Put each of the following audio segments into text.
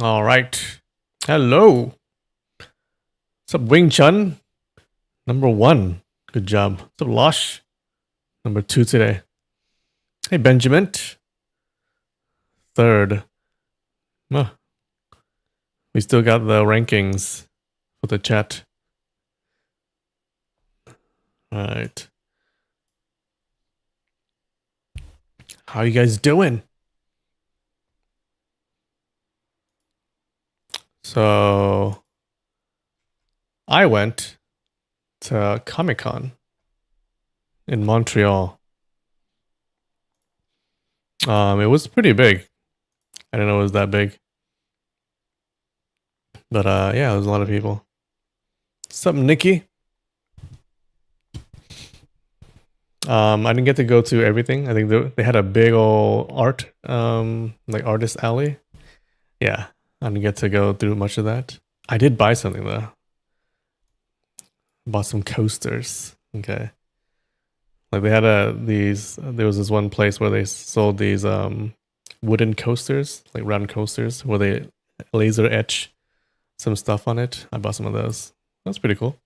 All right. Hello. What's up, Wing Chun? Number one. Good job. What's up, Losh? Number two today. Hey, Benjamin. Third. Oh, we still got the rankings for the chat. All right. How you guys doing? So, I went to Comic Con in Montreal. It was pretty big. I didn't know it was that big. But yeah, there was a lot of people. What's up, Nikki? I didn't get to go to everything. I think they had a big old art, like artist alley. Yeah, I didn't get to go through much of that. I did buy something though. Bought some coasters. Okay, like they had these. There was this one place where they sold these wooden coasters, like round coasters, where they laser etch some stuff on it. I bought some of those. That's pretty cool.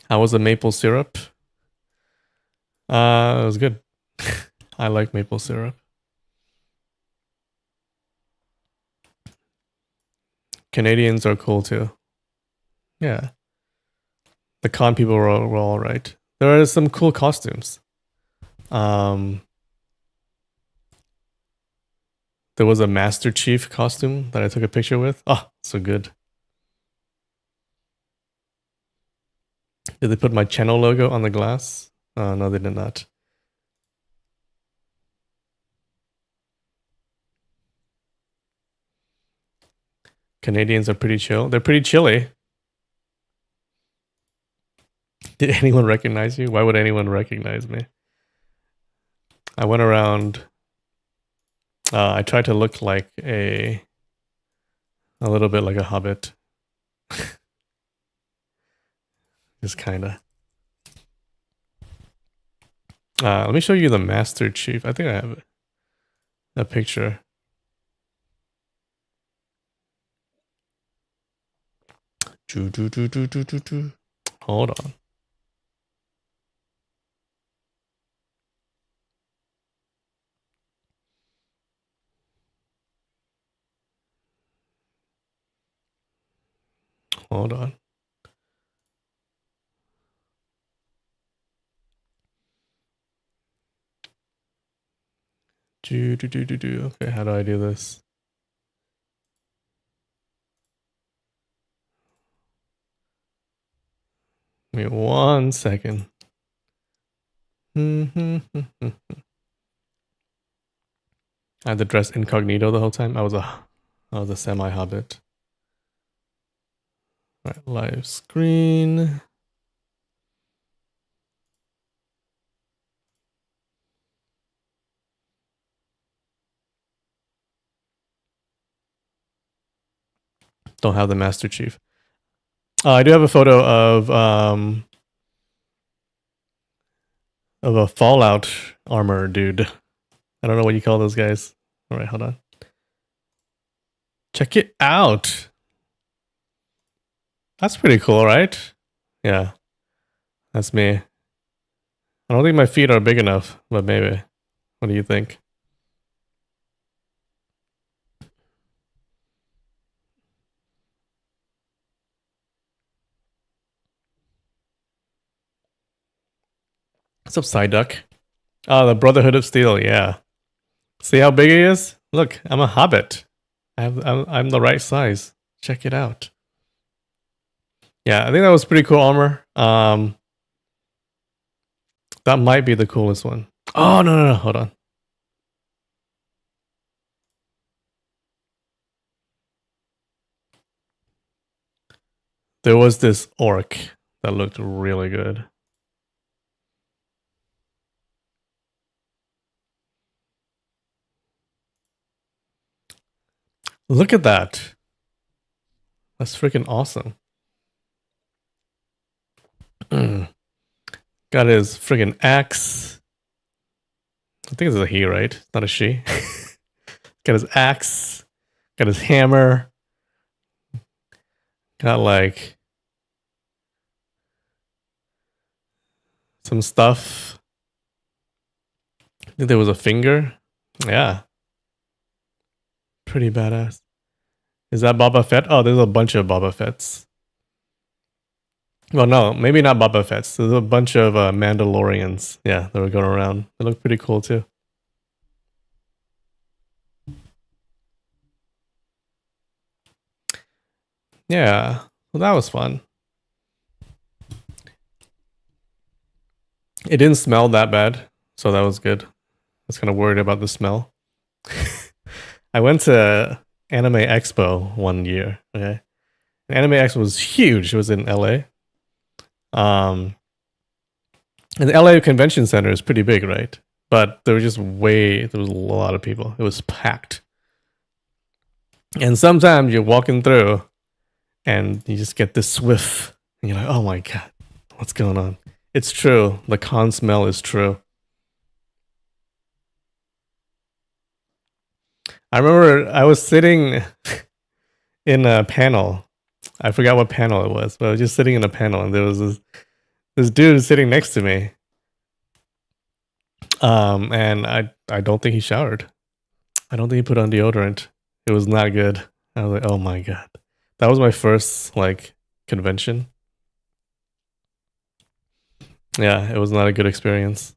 How was the maple syrup? It was good. I like maple syrup. Canadians are cool too. Yeah. The con people were all right. There are some cool costumes. There was a Master Chief costume that I took a picture with. Oh, so good. Did they put my channel logo on the glass? No, they did not. Canadians are pretty chill. They're pretty chilly. Did anyone recognize you? Why would anyone recognize me? I went around. I tried to look like a little bit like a hobbit. Just kind of. Let me show you the Master Chief. I think I have a picture. Hold on. Hold on. Okay, how do I do this? Give me 1 second. I had to dress incognito the whole time. I was a semi-hobbit. All right, live screen. Don't have the Master Chief. I do have a photo of a Fallout armor dude. I don't know what you call those guys. All right, hold on. Check it out. That's pretty cool, right? Yeah, that's me. I don't think my feet are big enough, but maybe. What do you think? What's up, Psyduck? Oh, the Brotherhood of Steel. Yeah. See how big he is? Look, I'm a hobbit. I'm the right size. Check it out. Yeah, I think that was pretty cool armor. That might be the coolest one. Oh no, hold on. There was this orc that looked really good. Look at that. That's freaking awesome. Got his freaking axe. I think it's a he, right? Not a she. Got Got his axe. Got his hammer. Got like some stuff. I think there was a finger. Yeah. Pretty badass. Is that Boba Fett? Oh, there's a bunch of Boba Fetts. Well, no, maybe not Boba Fetts. There's a bunch of Mandalorians. Yeah, that were going around. They look pretty cool too. Yeah, well, that was fun. It didn't smell that bad, so that was good. I was kind of worried about the smell. I went to Anime Expo one year. Okay, Anime Expo was huge. It was in LA. Um, and the LA Convention Center is pretty big, right? But there was just there was a lot of people. It was packed. And sometimes you're walking through and you just get this whiff. And you're like, oh my God, what's going on? It's true. The con smell is true. I remember I was sitting in a panel. I forgot what panel it was, but I was just sitting in a panel and there was this dude sitting next to me. And I don't think he showered. I don't think he put on deodorant. It was not good. I was like, oh my God. That was my first like convention. Yeah, it was not a good experience.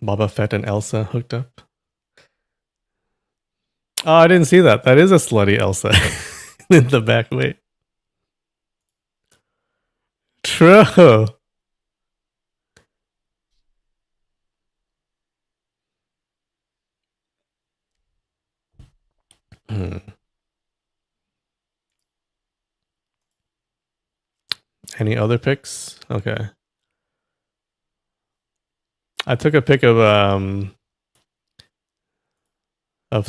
Boba Fett and Elsa hooked up. Oh, I didn't see that. That is a slutty Elsa in the back. Wait. True. Hmm. Any other picks? Okay. I took a pic of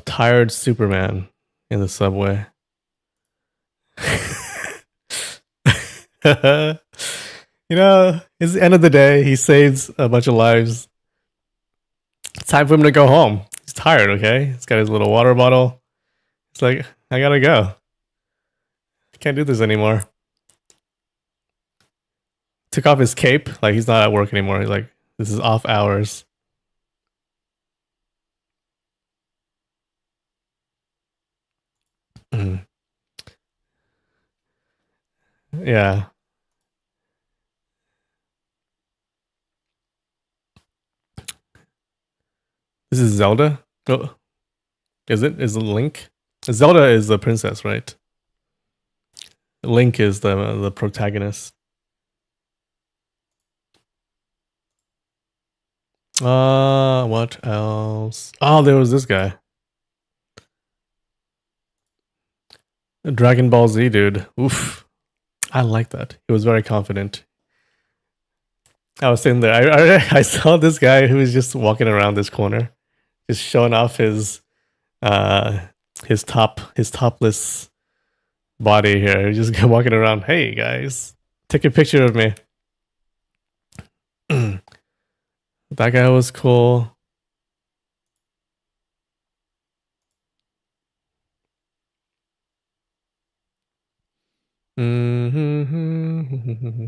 tired Superman in the subway. You know, it's the end of the day. He saves a bunch of lives. It's time for him to go home. He's tired, okay? He's got his little water bottle. It's like, I gotta go. I can't do this anymore. Took off his cape. Like, he's not at work anymore. He's like, this is off hours. Mhm. Yeah. This is Zelda? Oh, is it? Is it Link? Zelda is the princess, right? Link is the protagonist. What else? Oh, there was this guy. Dragon Ball Z dude. Oof. I like that. He was very confident. I was sitting there. I saw this guy who was just walking around this corner, just showing off uh his topless body here. Just walking around. Hey guys, take a picture of me. That guy was cool. Mm-hmm.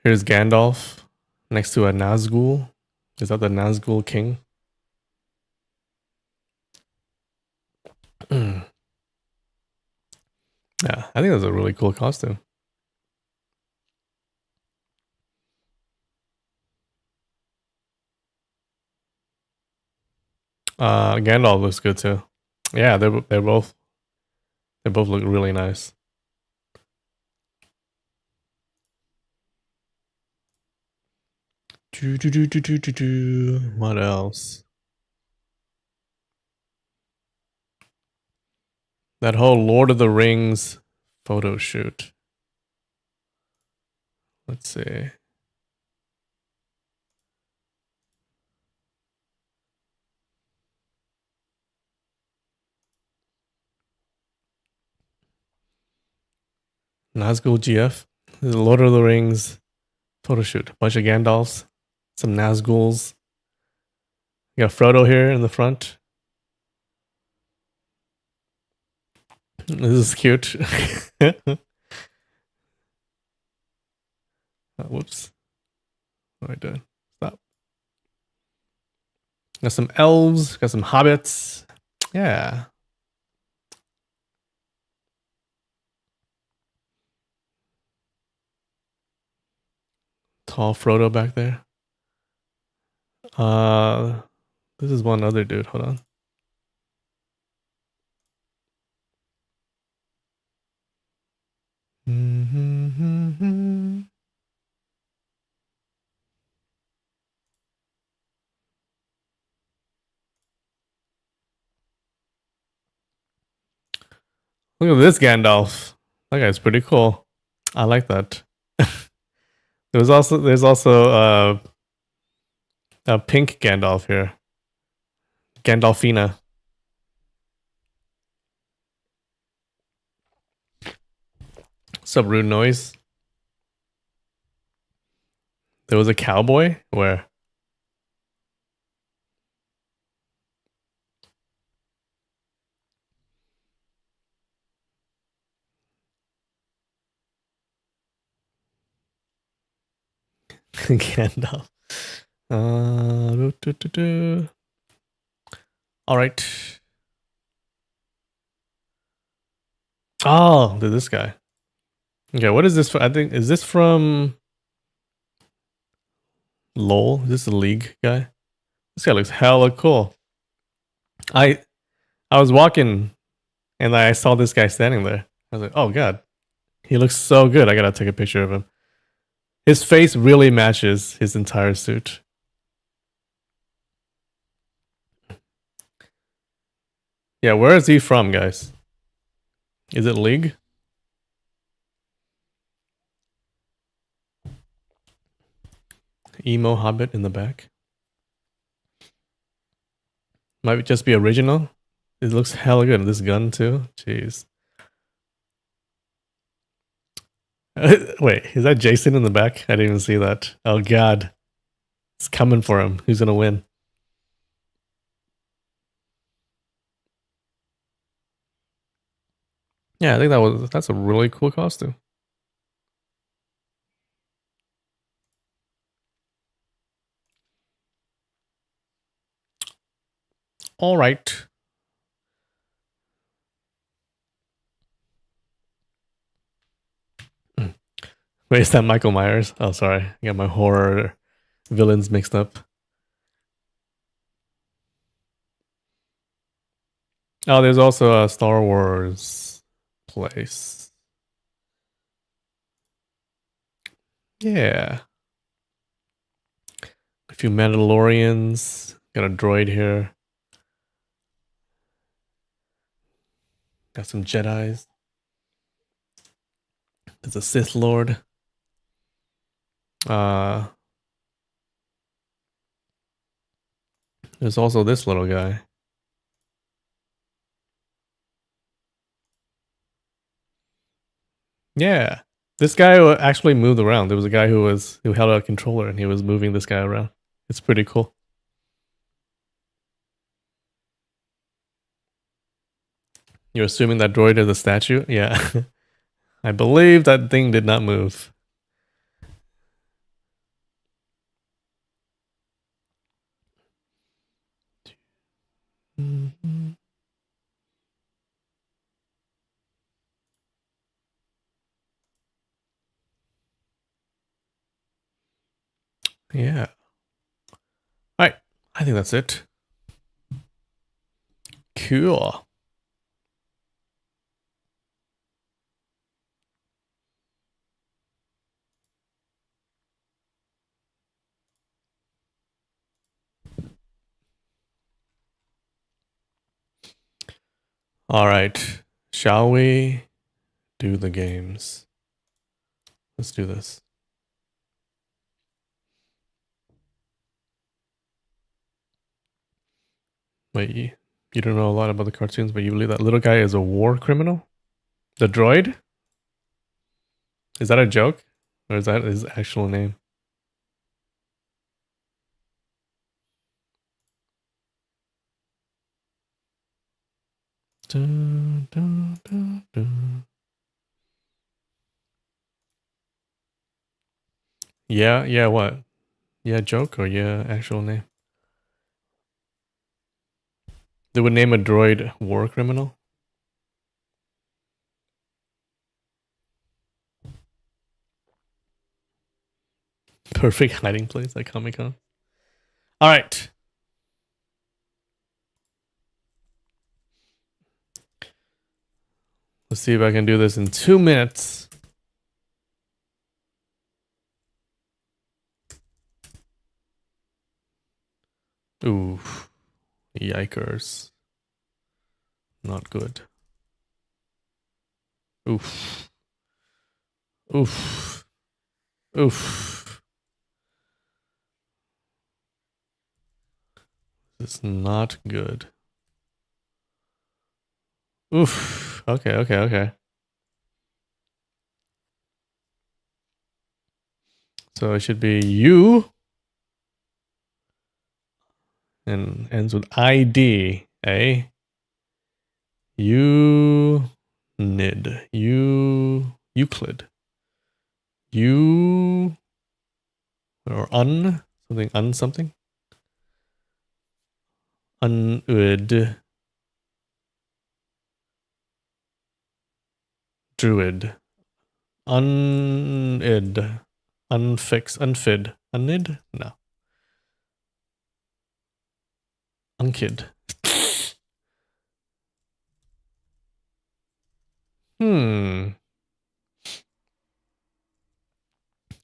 Here's Gandalf next to a Nazgul. Is that the Nazgul King? Yeah, I think that's a really cool costume. Gandalf looks good too. Yeah, they both look really nice. What else? That whole Lord of the Rings photo shoot. Let's see. Nazgul GF. This is Lord of the Rings photo shoot. Bunch of Gandalfs, some Nazguls. You got Frodo here in the front. This is cute. Whoops. What am I doing? Stop. Got some elves. Got some hobbits. Yeah. Tall Frodo back there. This is one other dude. Hold on. Look at this Gandalf. That guy's pretty cool. I like that. there's also a pink Gandalf here. Gandalfina. What's up, Rude Noise? There was a cowboy? Where? Gandalf. All right. Oh, this guy. Okay, what is this? I think is this from LOL? Is this a League guy? This guy looks hella cool. I was walking and I saw this guy standing there. I was like, oh god, he looks so good. I gotta take a picture of him. His face really matches his entire suit. Yeah, where is he from, guys? Is it League? Emo Hobbit in the back. Might just be original. It looks hella good. This gun too. Jeez. Wait, is that Jason in the back? I didn't even see that. Oh god. It's coming for him. Who's gonna win? Yeah, I think that's a really cool costume. All right. Wait, is that Michael Myers? Oh, sorry. I got my horror villains mixed up. Oh, there's also a Star Wars place. Yeah. A few Mandalorians. Got a droid here. Got some Jedis. There's a Sith Lord. There's also this little guy. Yeah. This guy actually moved around. There was a guy who held a controller and he was moving this guy around. It's pretty cool. You're assuming that droid is a statue? Yeah. I believe that thing did not move. Yeah. All right. I think that's it. Cool. All right. Shall we do the games? Let's do this. Wait, you don't know a lot about the cartoons, but you believe that little guy is a war criminal? The droid? Is that a joke? Or is that his actual name? Dun, dun, dun, dun. Yeah, what? Yeah, joke or yeah, actual name? They would name a droid war criminal. Perfect hiding place at Comic Con. All right. Let's see if I can do this in 2 minutes. Ooh. Yikers. Not good. Oof. Oof. Oof. This is not good. Oof. Okay. So it should be you and ends with ID, eh? Euclid. Euclid. You or something. Unud. Druid. Unid. Unfix. Unfid. Unid? No. Unkid.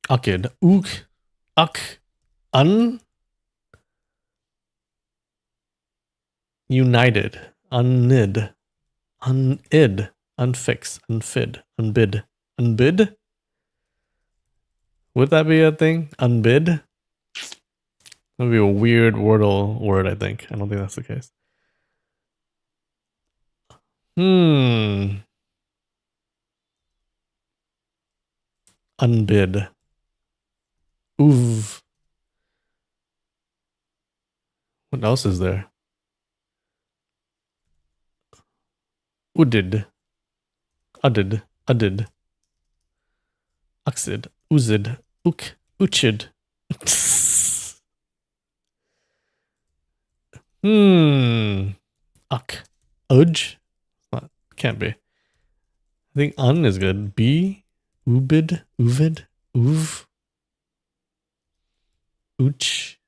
Ukid. Ook. Uk. United. Unid. Unid. Unfix. Unfid. Unbid. Unbid? Would that be a thing? Unbid? That would be a weird Wordle word, I think. I don't think that's the case. Unbid. Oof. What else is there? Udid. Udid. Udid. Uxid. Uzid. Uk. Uchid. Uck. Udge? Can't be. I think un is good. B. Ubid. Uvid. Uv. Uch.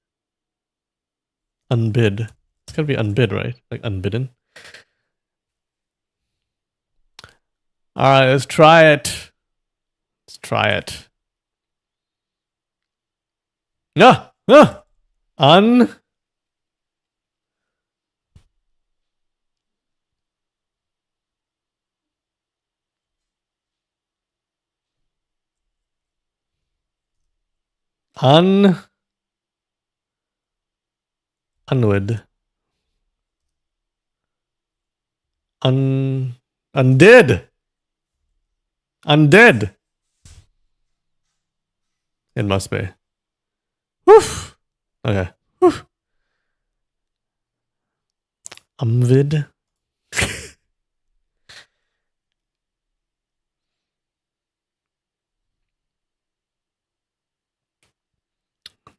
Unbid. It's gotta be unbid, right? Like unbidden. Alright, let's try it. Let's try it. No! No! Un. Unwood. Undid. Undead. It must be. Woof. Okay. Woof. Umvid.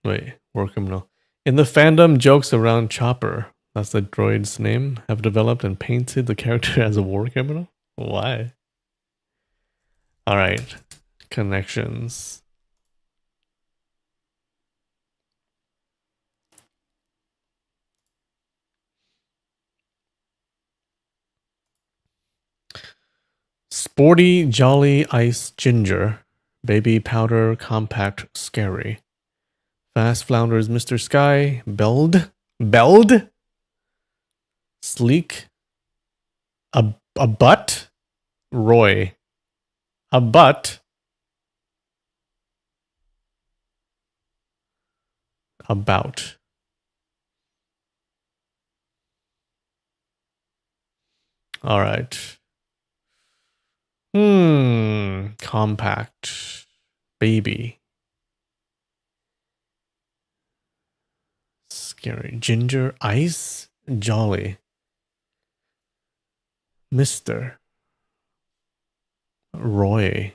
Wait, war criminal. In the fandom, jokes around Chopper, that's the droid's name, have developed and painted the character as a war criminal? Why? Alright. Connections. Sporty, jolly, ice, ginger. Baby powder, compact, scary. Fast flounders, Mr. Sky. Belled? Sleek. A butt? Roy. A butt? About. Alright. compact, baby, scary, ginger, ice, jolly, Mr. Roy.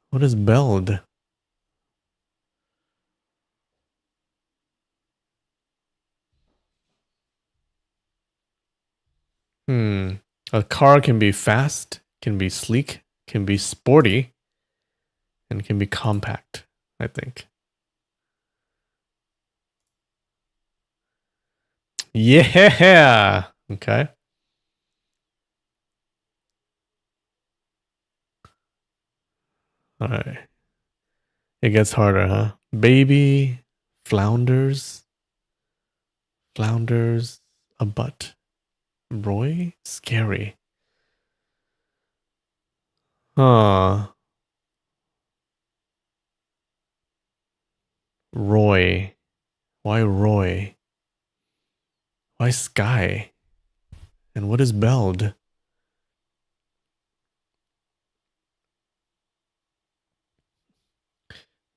What is Beld? A car can be fast, can be sleek, can be sporty, and can be compact, I think. Yeah. Okay. All right. It gets harder, huh? Baby, flounders, flounders, a butt. Roy, scary. Huh. Roy. Why Roy? Why Sky? And what is Beld?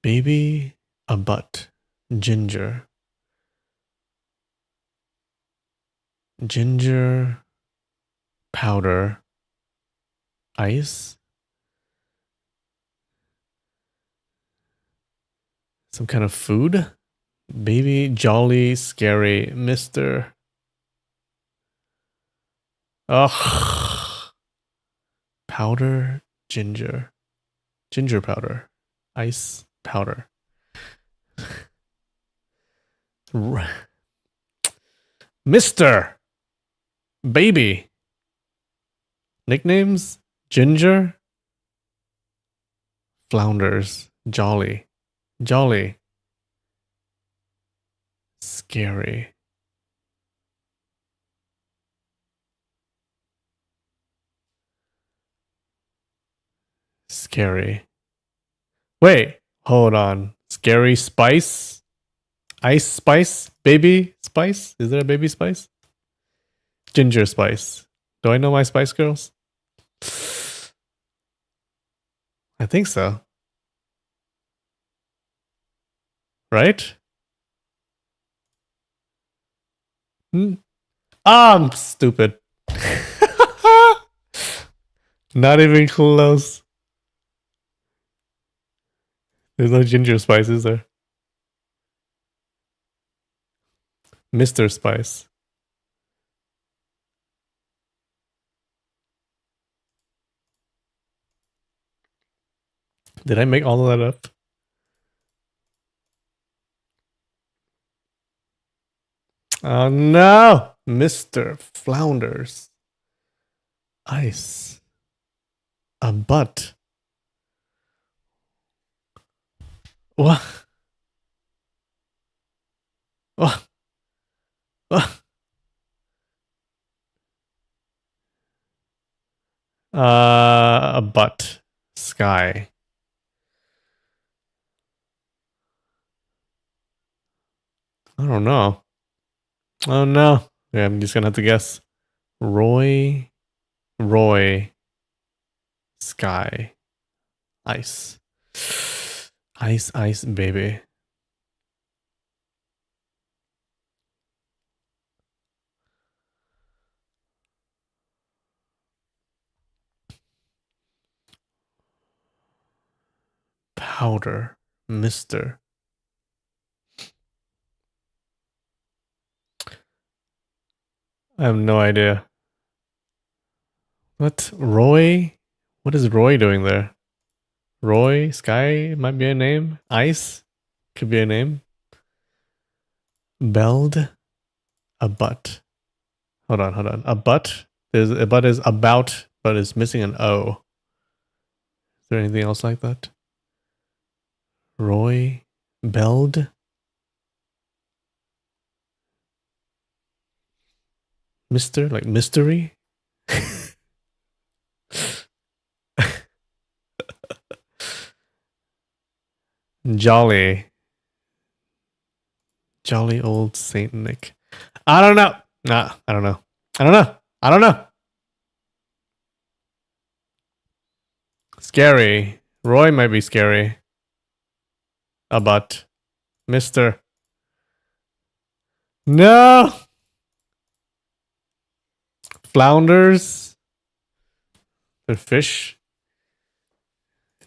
Baby, a butt. Ginger. Ginger, powder, ice. Some kind of food? Baby, jolly, scary, Mr. Ugh. Powder, ginger. Ginger powder. Ice powder. Mr. Baby. Nicknames? Ginger. Flounders. Jolly. Jolly. Scary. Scary. Wait, hold on. Scary Spice? Ice Spice? Baby Spice? Is there a Baby Spice? Ginger Spice. Do I know my Spice Girls? I think so. Right? I'm stupid. Not even close. There's no ginger spice, is there? Mr. Spice. Did I make all of that up? Oh no! Mr. Flounders. Ice. A butt. What? What? What? A butt. Sky. I don't know. Oh no. Yeah, I'm just gonna have to guess. Roy. Roy. Sky. Ice. Ice, ice, baby. Powder. Mr. I have no idea. What? Roy? What is Roy doing there? Roy? Sky might be a name. Ice? Could be a name. Beld? A butt. Hold on, hold on. A butt? There's a butt is about, but it's missing an O. Is there anything else like that? Roy? Beld? Mr. Like mystery? Jolly. Jolly old Saint Nick. I don't know. Nah, I don't know. I don't know. I don't know. Scary. Roy might be scary. But Mr. No! Flounders. The fish.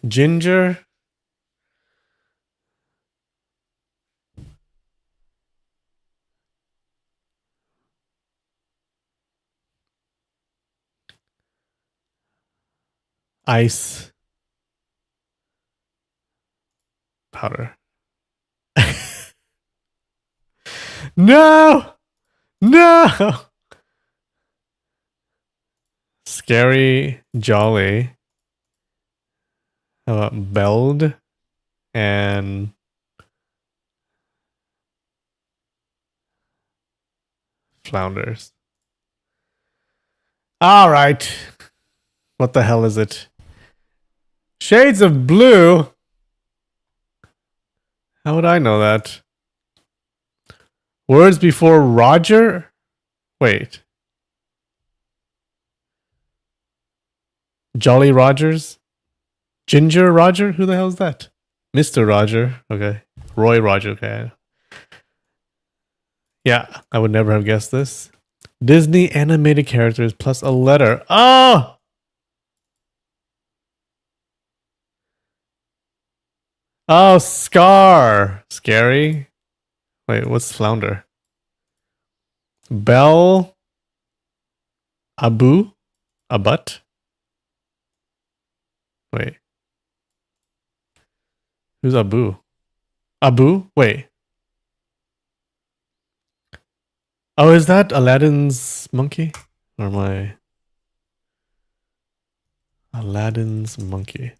Ginger. Ice. Powder. No! No! Scary. Jolly. How about Belled? And flounders. All right. What the hell is it? Shades of blue? How would I know that? Words before Roger? Wait. Jolly Rogers? Ginger Roger? Who the hell is that? Mr. Roger. Okay. Roy Roger. Okay. Yeah, I would never have guessed this. Disney animated characters plus a letter. Oh! Oh, Scar. Scary. Wait, what's flounder? Bell. Abu. Abut. Wait. Who's Abu? Abu? Wait. Oh, is that Aladdin's monkey? Or am I... Aladdin's monkey.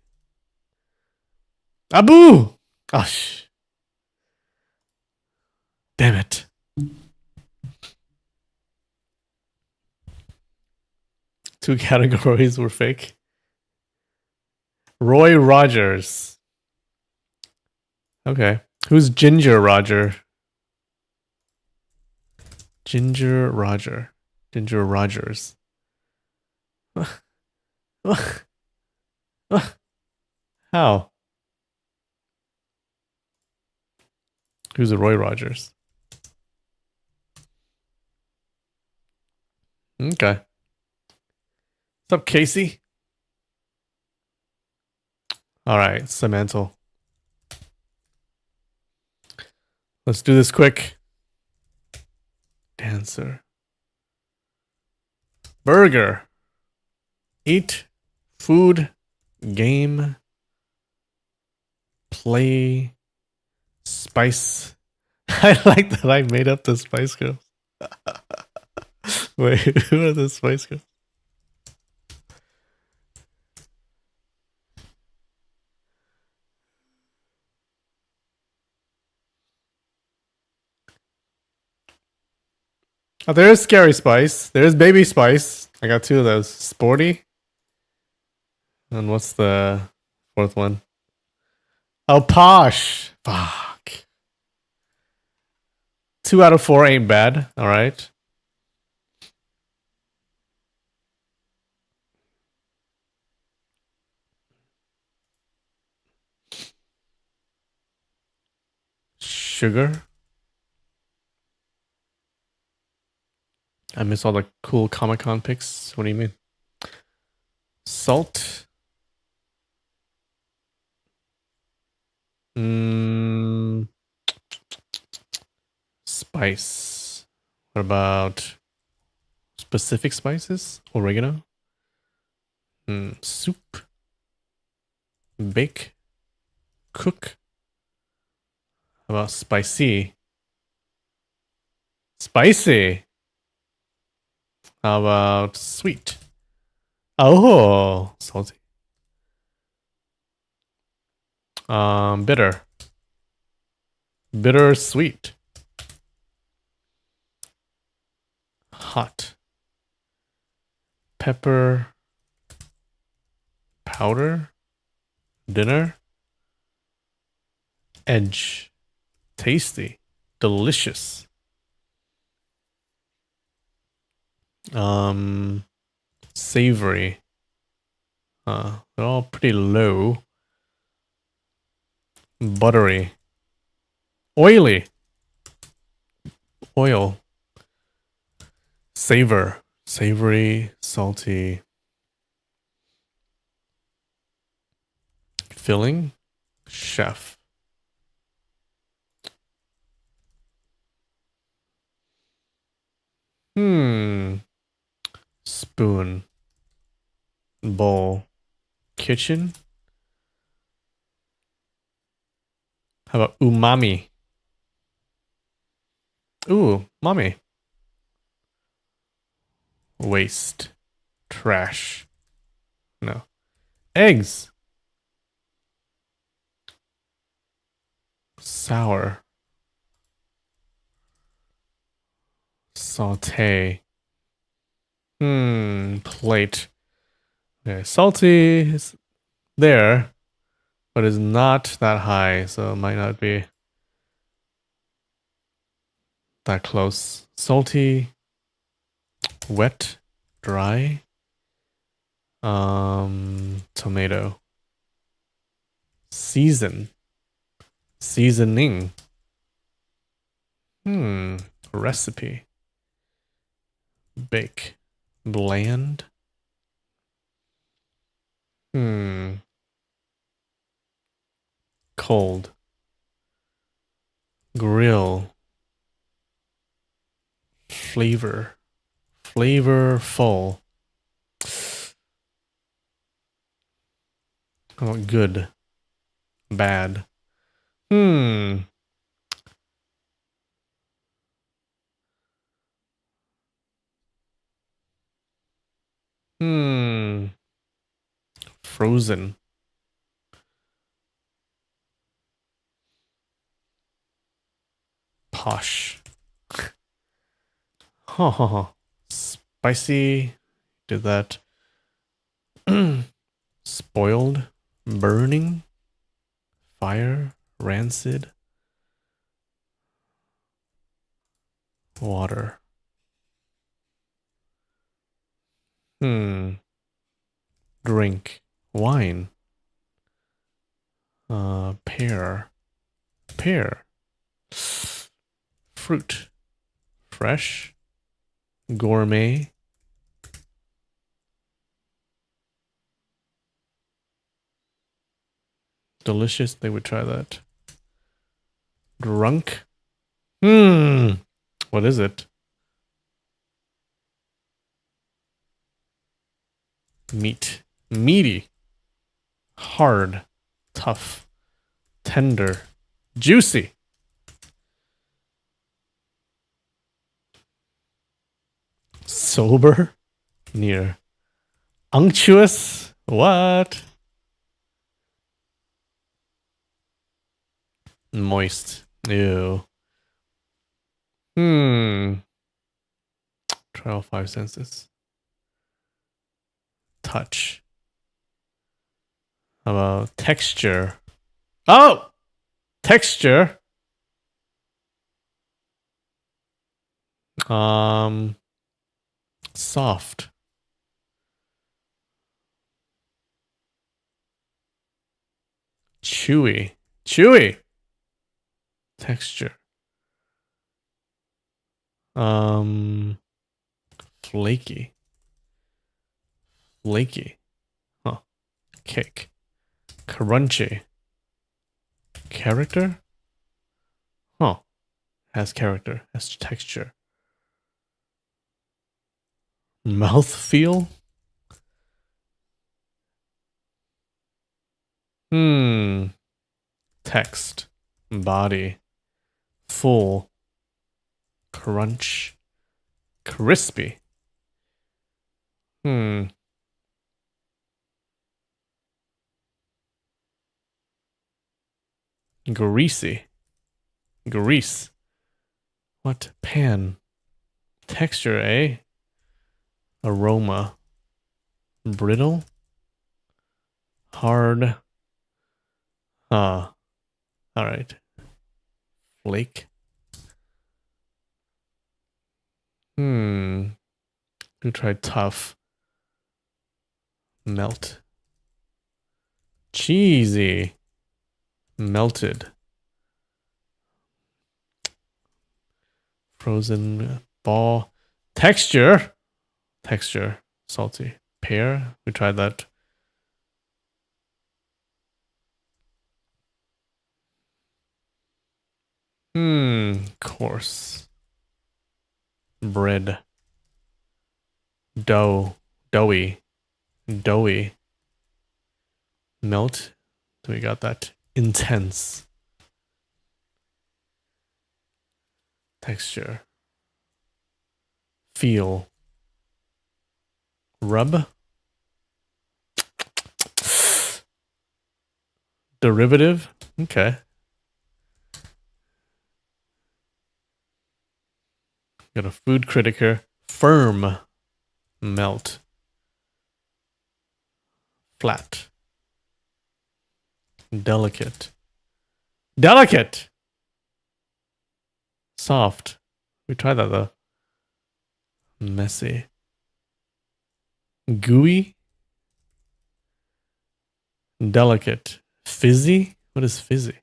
Abu! Gosh. Damn it. Two categories were fake. Roy Rogers. Okay. Who's Ginger Roger? Ginger Roger. Ginger Rogers. How? Who's a Roy Rogers? Okay. What's up, Casey? All right, Cemental. Let's do this quick. Dancer. Burger. Eat. Food. Game. Play. Spice. I like that I made up the Spice Girls. Wait, who are the Spice Girls? Oh, there's Scary Spice. There's Baby Spice. I got two of those. Sporty. And what's the fourth one? Oh, Posh. Fuck. 2 out of 4 ain't bad. All right. Sugar. I miss all the cool Comic-Con pics. What do you mean? Salt. Spice. What about specific spices? Oregano. Soup. Bake. Cook. How about spicy? Spicy. How about sweet? Oh, salty. Bitter. Bitter sweet. Hot. Pepper. Powder. Dinner. Edge. Tasty. Delicious. Savory. They're all pretty low. Buttery. Oily. Oil. Savor. Savory, salty. Filling. Chef. Spoon. Bowl. Kitchen. How about umami? Ooh, mommy. Waste. Trash. No. Eggs. Sour. Saute. Plate. Okay, salty is there, but is not that high, so it might not be that close. Salty, wet, dry. Tomato. Season. Seasoning. Recipe. Bake. Bland. Cold. Grill. Flavor. Flavorful. How about good? Bad. Hmm. Frozen. Posh. Spicy. Did that. Spoiled. Burning. Fire. Rancid. Water. Drink. Wine. Pear. Pear. Fruit. Fresh. Gourmet. Delicious. They would try that. Drunk. What is it? Meat. Meaty. Hard. Tough. Tender. Juicy. Sober. Near. Unctuous. What? Moist. Ew. Try all five senses. Touch. How about texture? Oh! Texture. Soft. Chewy. Chewy. Texture. Flaky. Flaky. Huh. Cake. Crunchy. Character? Huh. Has character. Has texture. Mouthfeel? Text. Body. Full. Crunch. Crispy. Greasy. Grease. What? Pan. Texture, eh? Aroma. Brittle. Hard. Alright. Flake. Who tried tough? Melt. Cheesy. Melted. Frozen ball. Texture. Texture. Salty. Pear. We tried that. Coarse. Bread. Dough. Doughy. Doughy. Melt. So we got that. Intense. Texture. Feel. Rub. Derivative. Okay. Got a food critic here. Firm. Melt. Flat. Delicate. Delicate! Soft. We tried that though. Messy. Gooey. Delicate. Fizzy? What is fizzy?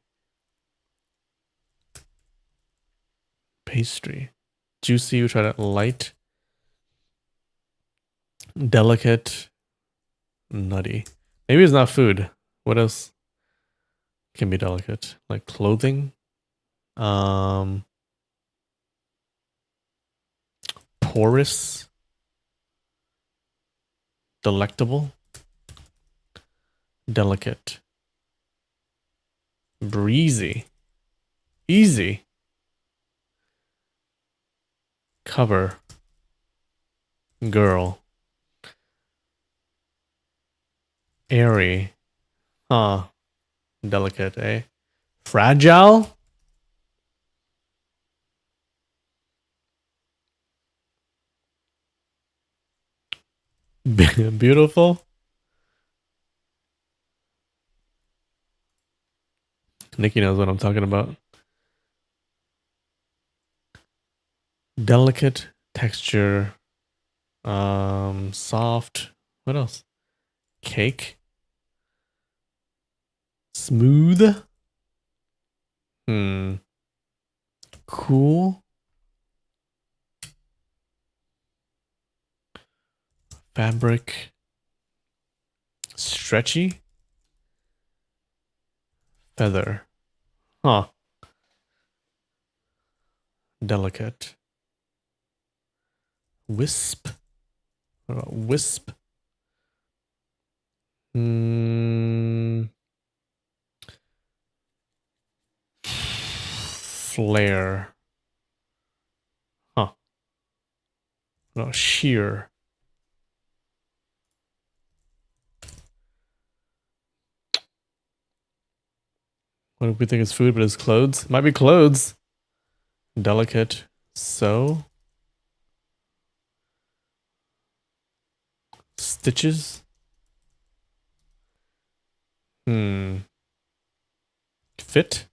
Pastry. Juicy. We tried it. Light. Delicate. Nutty. Maybe it's not food. What else can be delicate? Like clothing? Porous. Delectable. Delicate. Breezy. Easy. Cover. Girl. Airy. Huh. Delicate, eh? Fragile? Beautiful? Nikki knows what I'm talking about. Delicate texture. Soft. What else? Cake. Smooth. Cool. Fabric. Stretchy. Feather. Huh. Delicate. Wisp. What about wisp? Flare. Huh. No, sheer. What if we think it's food, but it's clothes? Might be clothes. Delicate. So. Stitches. Fit.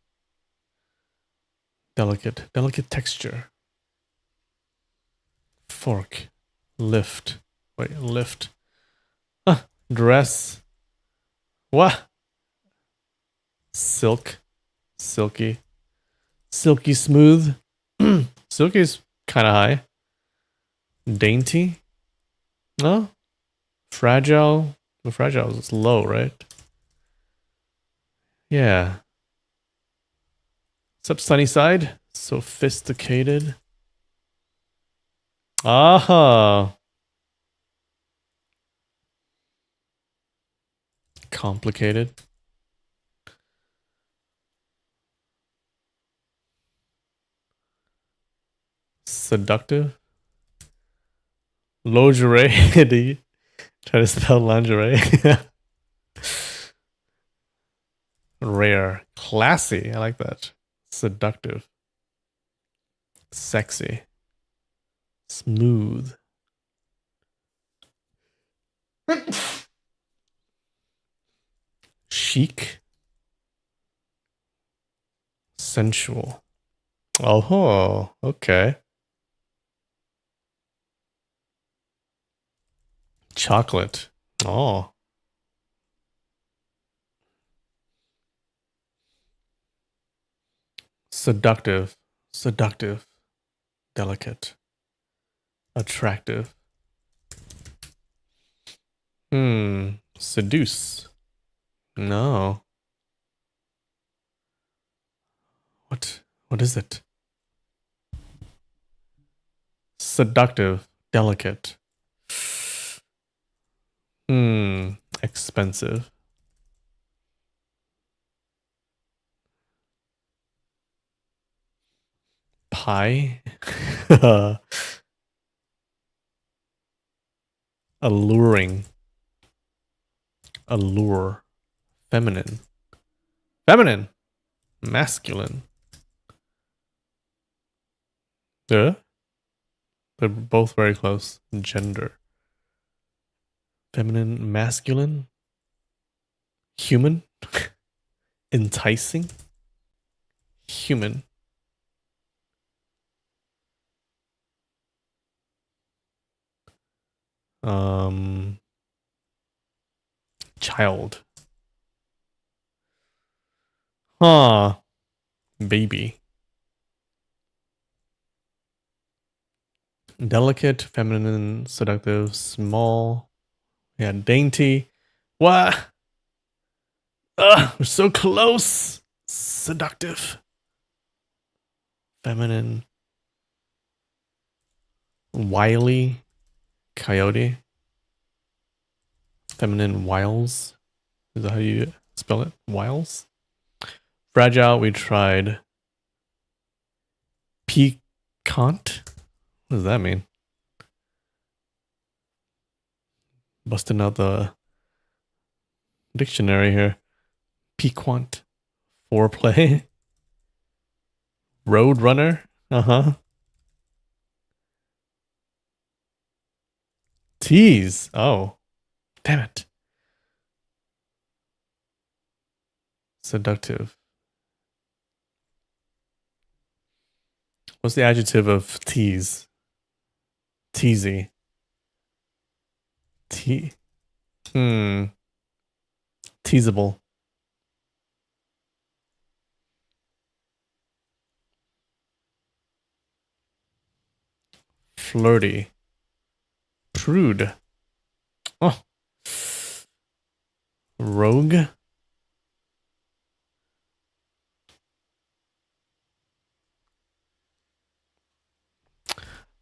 Delicate. Delicate texture. Fork. Lift. Wait, lift. Dress. What? Silk. Silky. Silky smooth. Silky's kind of high. Dainty. No. Fragile. The fragile is low, right? Yeah. What's up, Sunnyside? Sophisticated. Aha. Complicated. Seductive. Lingerie. Try to spell lingerie. Rare. Classy. I like that. Seductive. Sexy. Smooth. Chic. Sensual. Oh, okay. Chocolate. Oh. Seductive. Seductive. Delicate. Attractive. Seduce. No. What is it? Seductive. Delicate. Expensive. Pie. Alluring. Allure. Feminine. Feminine. Masculine. They're both very close. Gender. Feminine, masculine. Human. Enticing. Human. Child. Huh. Baby. Delicate, feminine, seductive, small. Yeah, dainty. What? We're so close. Seductive. Feminine. Wily. Coyote. Feminine wiles. Is that how you spell it? Wiles? Fragile, we tried. Piquant? What does that mean? Busting out the dictionary here. Piquant. Foreplay. Roadrunner? Uh-huh. Tease. Oh. Damn it. Seductive. What's the adjective of tease? Teasy. Teasable. Flirty. Prude. Oh. Rogue.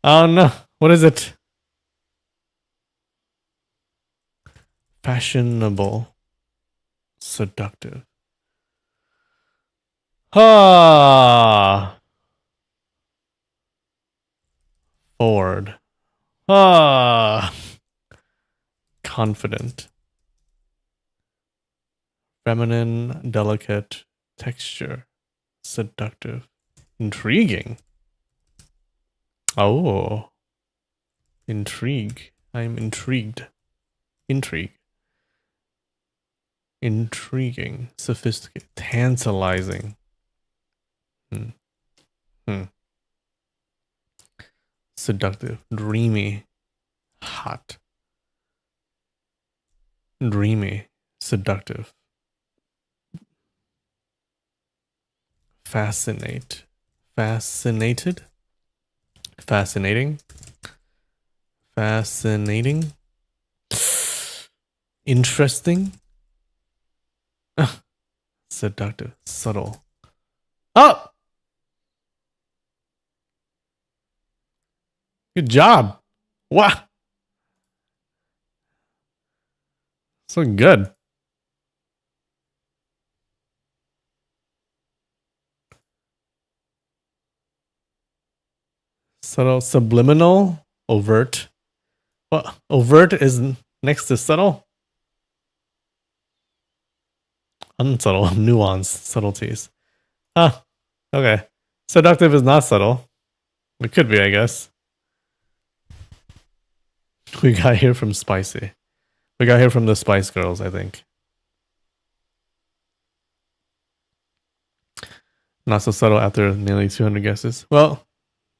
Oh no. What is it? Fashionable. Seductive. Ah. Forward. Ah. Confident. Feminine, delicate, texture. Seductive. Intriguing. Oh. Intrigue. I'm intrigued. Intrigue. Intriguing. Sophisticated. Tantalizing. Seductive. Dreamy. Hot. Dreamy. Seductive. Fascinate. Fascinated. Fascinating. Fascinating. Interesting. Seductive. Subtle. Oh! Good job. Wow. So good. Subtle. Subliminal. Overt. Well, overt is next to subtle. Unsubtle. Nuanced. Subtleties. Huh. Okay. Seductive is not subtle. It could be, I guess. We got here from Spicy. We got here from the Spice Girls, I think. Not so subtle after nearly 200 guesses. Well,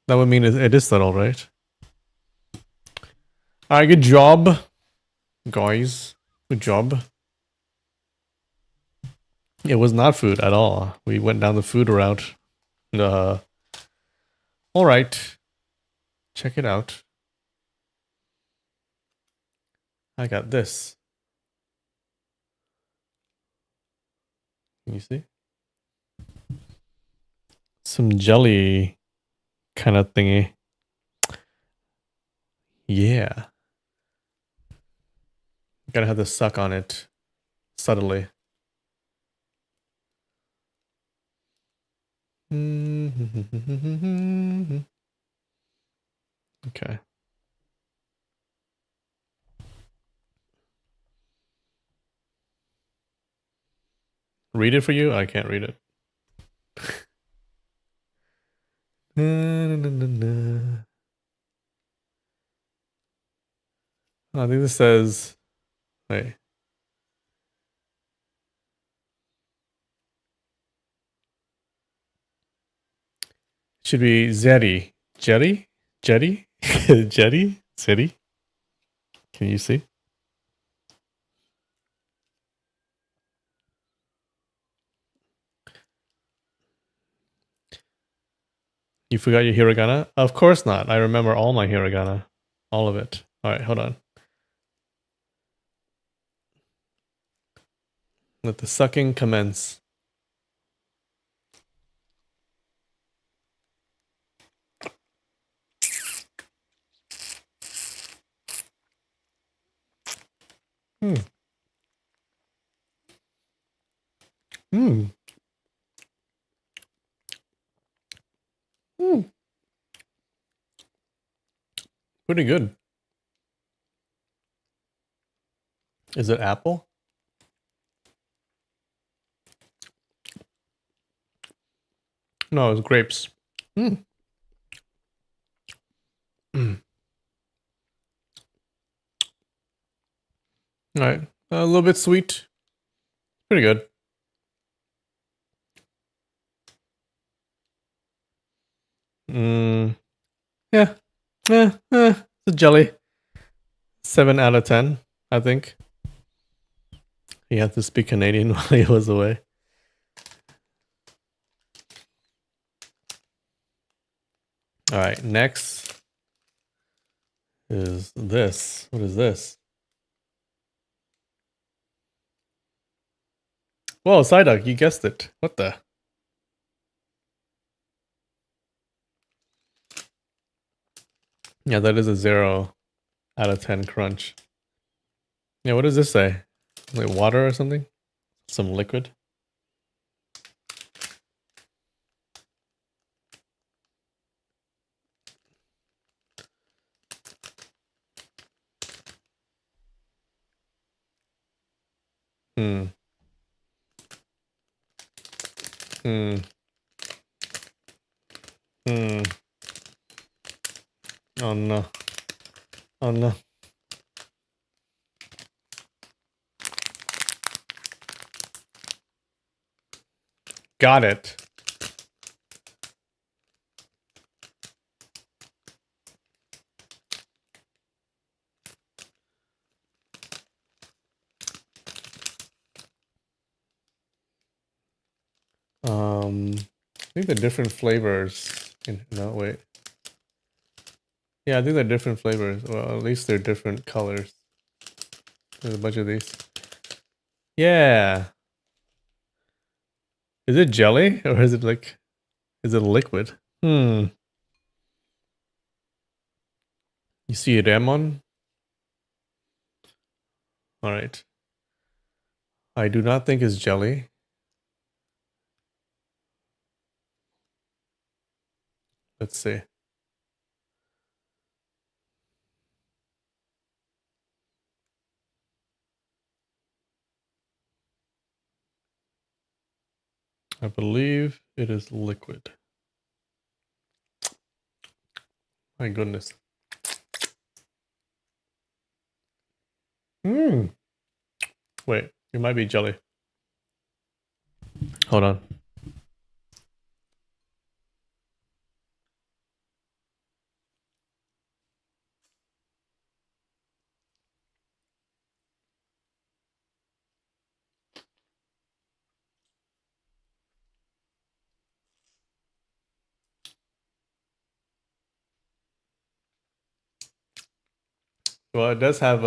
that would mean it is subtle, right? Alright, good job, guys. Good job. It was not food at all. We went down the food route. Uh, all right. Check it out. I got this. Can you see? Some jelly kind of thingy. Yeah. Gotta have to suck on it subtly. Okay. Read it for you? I can't read it. I think this says, wait. Should be Zeddy. Jetty? Jetty? Jetty? City? Can you see? You forgot your hiragana? Of course not. I remember all my hiragana. All of it. Alright, hold on. Let the sucking commence. Hmm. Hmm. Hmm. Pretty good. Is it apple? No, it's grapes. Hmm. Mm. Alright. A little bit sweet. Pretty good. Mm. Yeah. It's a jelly. 7 out of 10, I think. He had to speak Canadian while he was away. Alright, next is this. What is this? Whoa, Psyduck, you guessed it. What the? Yeah, that is a 0 out of 10 crunch. Yeah, what does this say? Like water or something? Some liquid? Hmm. Hmm. Hmm. Oh no. Oh no. Got it. I think the different flavors. No, wait. Yeah, I think they're different flavors. Well, at least they're different colors. There's a bunch of these. Yeah. Is it jelly or is it like? Is it liquid? Hmm. You see Remon? All right. I do not think it's jelly. Let's see. I believe it is liquid. My goodness. Hmm. Wait, it might be jelly. Hold on. Well, it does have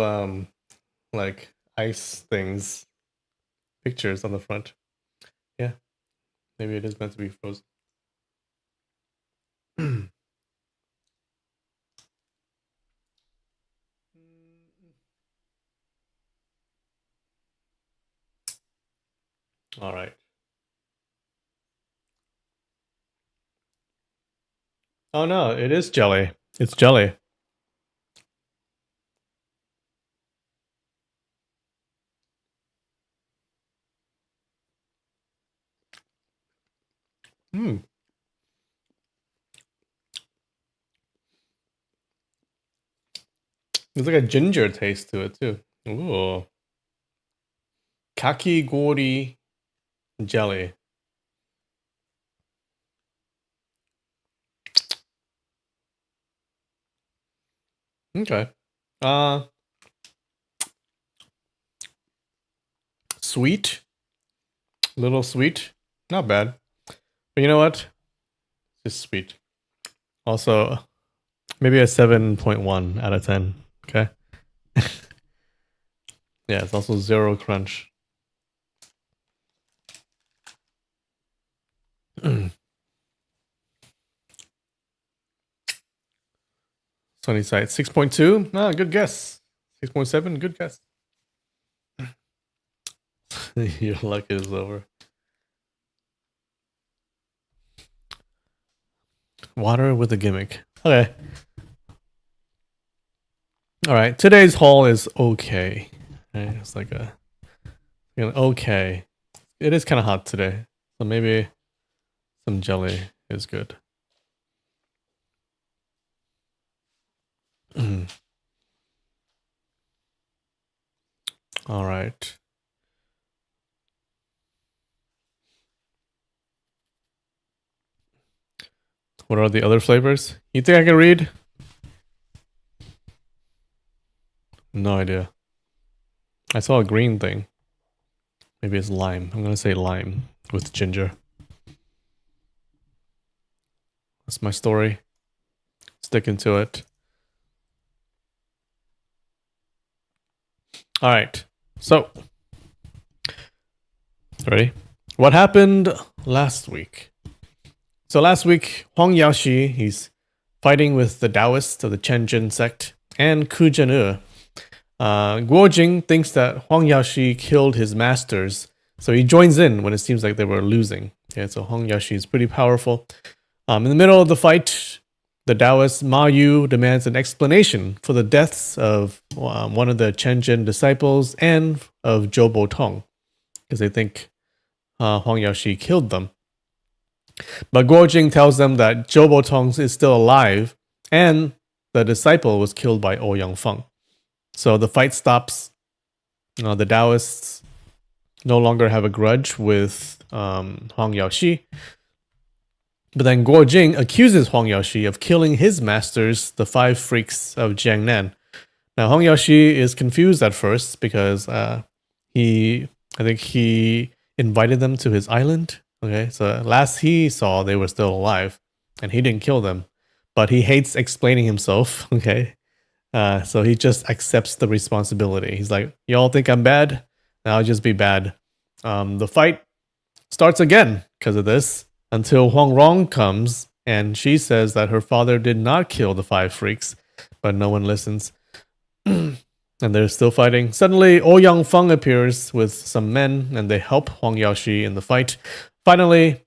like ice things, pictures on the front. Yeah, maybe it is meant to be frozen. All right. Oh no, it is jelly. It's jelly. Hmm. There's like a ginger taste to it too. Ooh. Kakigori jelly. Okay. Uh Sweet. Little sweet. Not bad. But you know what? Just sweet. Also, maybe a 7.1 out of 10. Okay. Yeah, it's also zero crunch. Sunny side 6.2. Ah, good guess. 6.7, good guess. Your luck is over. Water with a gimmick. Okay. All right. Today's haul is okay. Okay, it's like an okay. It is kind of hot today, so maybe some jelly is good. All right. What are the other flavors? You think I can read? No idea. I saw a green thing. Maybe it's lime. I'm gonna say lime with ginger. That's my story. Sticking to it. All right. So, ready? What happened last week? So last week, Huang Yaoxi, he's fighting with the Taoists of the Chenjin sect and Ku Zhen'e. Guo Jing thinks that Huang Yaoxi killed his masters, so he joins in when it seems like they were losing. Okay, so Huang Yaoxi is pretty powerful. In the middle of the fight, the Taoist Ma Yu demands an explanation for the deaths of one of the Chenjin disciples and of Zhou Bo Tong, because they think Huang Yaoxi killed them. But Guo Jing tells them that Zhou Bo Tong is still alive, and the disciple was killed by Ouyang Feng. So the fight stops. The Taoists no longer have a grudge with Huang Yaoxi. But then Guo Jing accuses Huang Yaoxi of killing his masters, the five freaks of Jiangnan. Now Huang Yaoxi is confused at first because I think he invited them to his island. Okay, so last he saw, they were still alive, and he didn't kill them. But he hates explaining himself. Okay, so he just accepts the responsibility. He's like, y'all think I'm bad? I'll just be bad. The fight starts again because of this until Huang Rong comes and she says that her father did not kill the five freaks, but no one listens. And they're still fighting. Suddenly, Ouyang Feng appears with some men and they help Huang Yaoxi in the fight. Finally,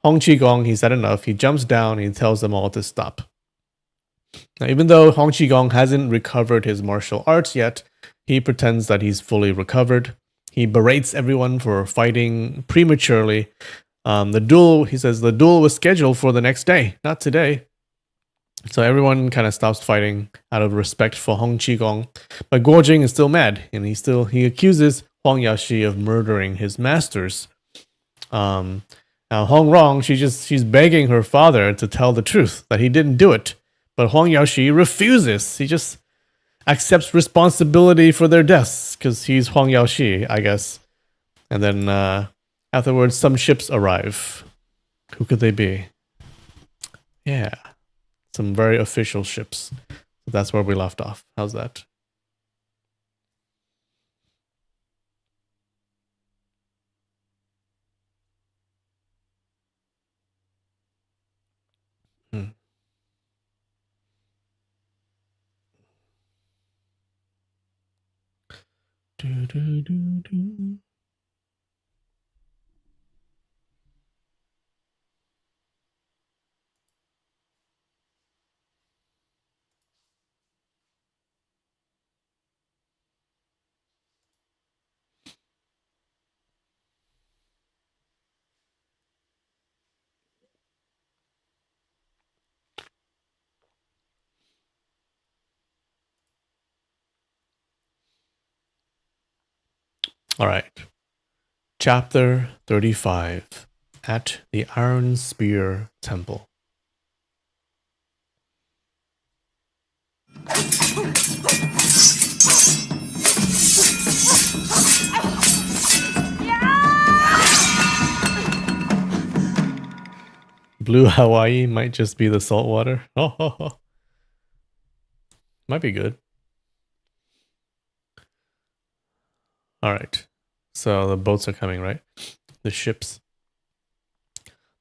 Hong Qigong, he's had enough. He jumps down and he tells them all to stop. Now, even though Hong Qigong hasn't recovered his martial arts yet, he pretends that he's fully recovered. He berates everyone for fighting prematurely. He says the duel was scheduled for the next day, not today. So everyone kind of stops fighting out of respect for Hong Qigong. But Guo Jing is still mad, and he accuses Huang Yaoxi of murdering his masters. Now Hong Rong, she's begging her father to tell the truth, that he didn't do it. But Huang Yaoxi refuses. He just accepts responsibility for their deaths because he's Huang Yaoxi, I guess. And then afterwards, some ships arrive. Who could they be? Yeah, some very official ships. That's where we left off. How's that? Do, do, do, do. All right. Chapter 35 At the Iron Spear Temple. Blue Hawaii might just be the salt water. Oh. Might be good. All right. So the boats are coming, right? The ships.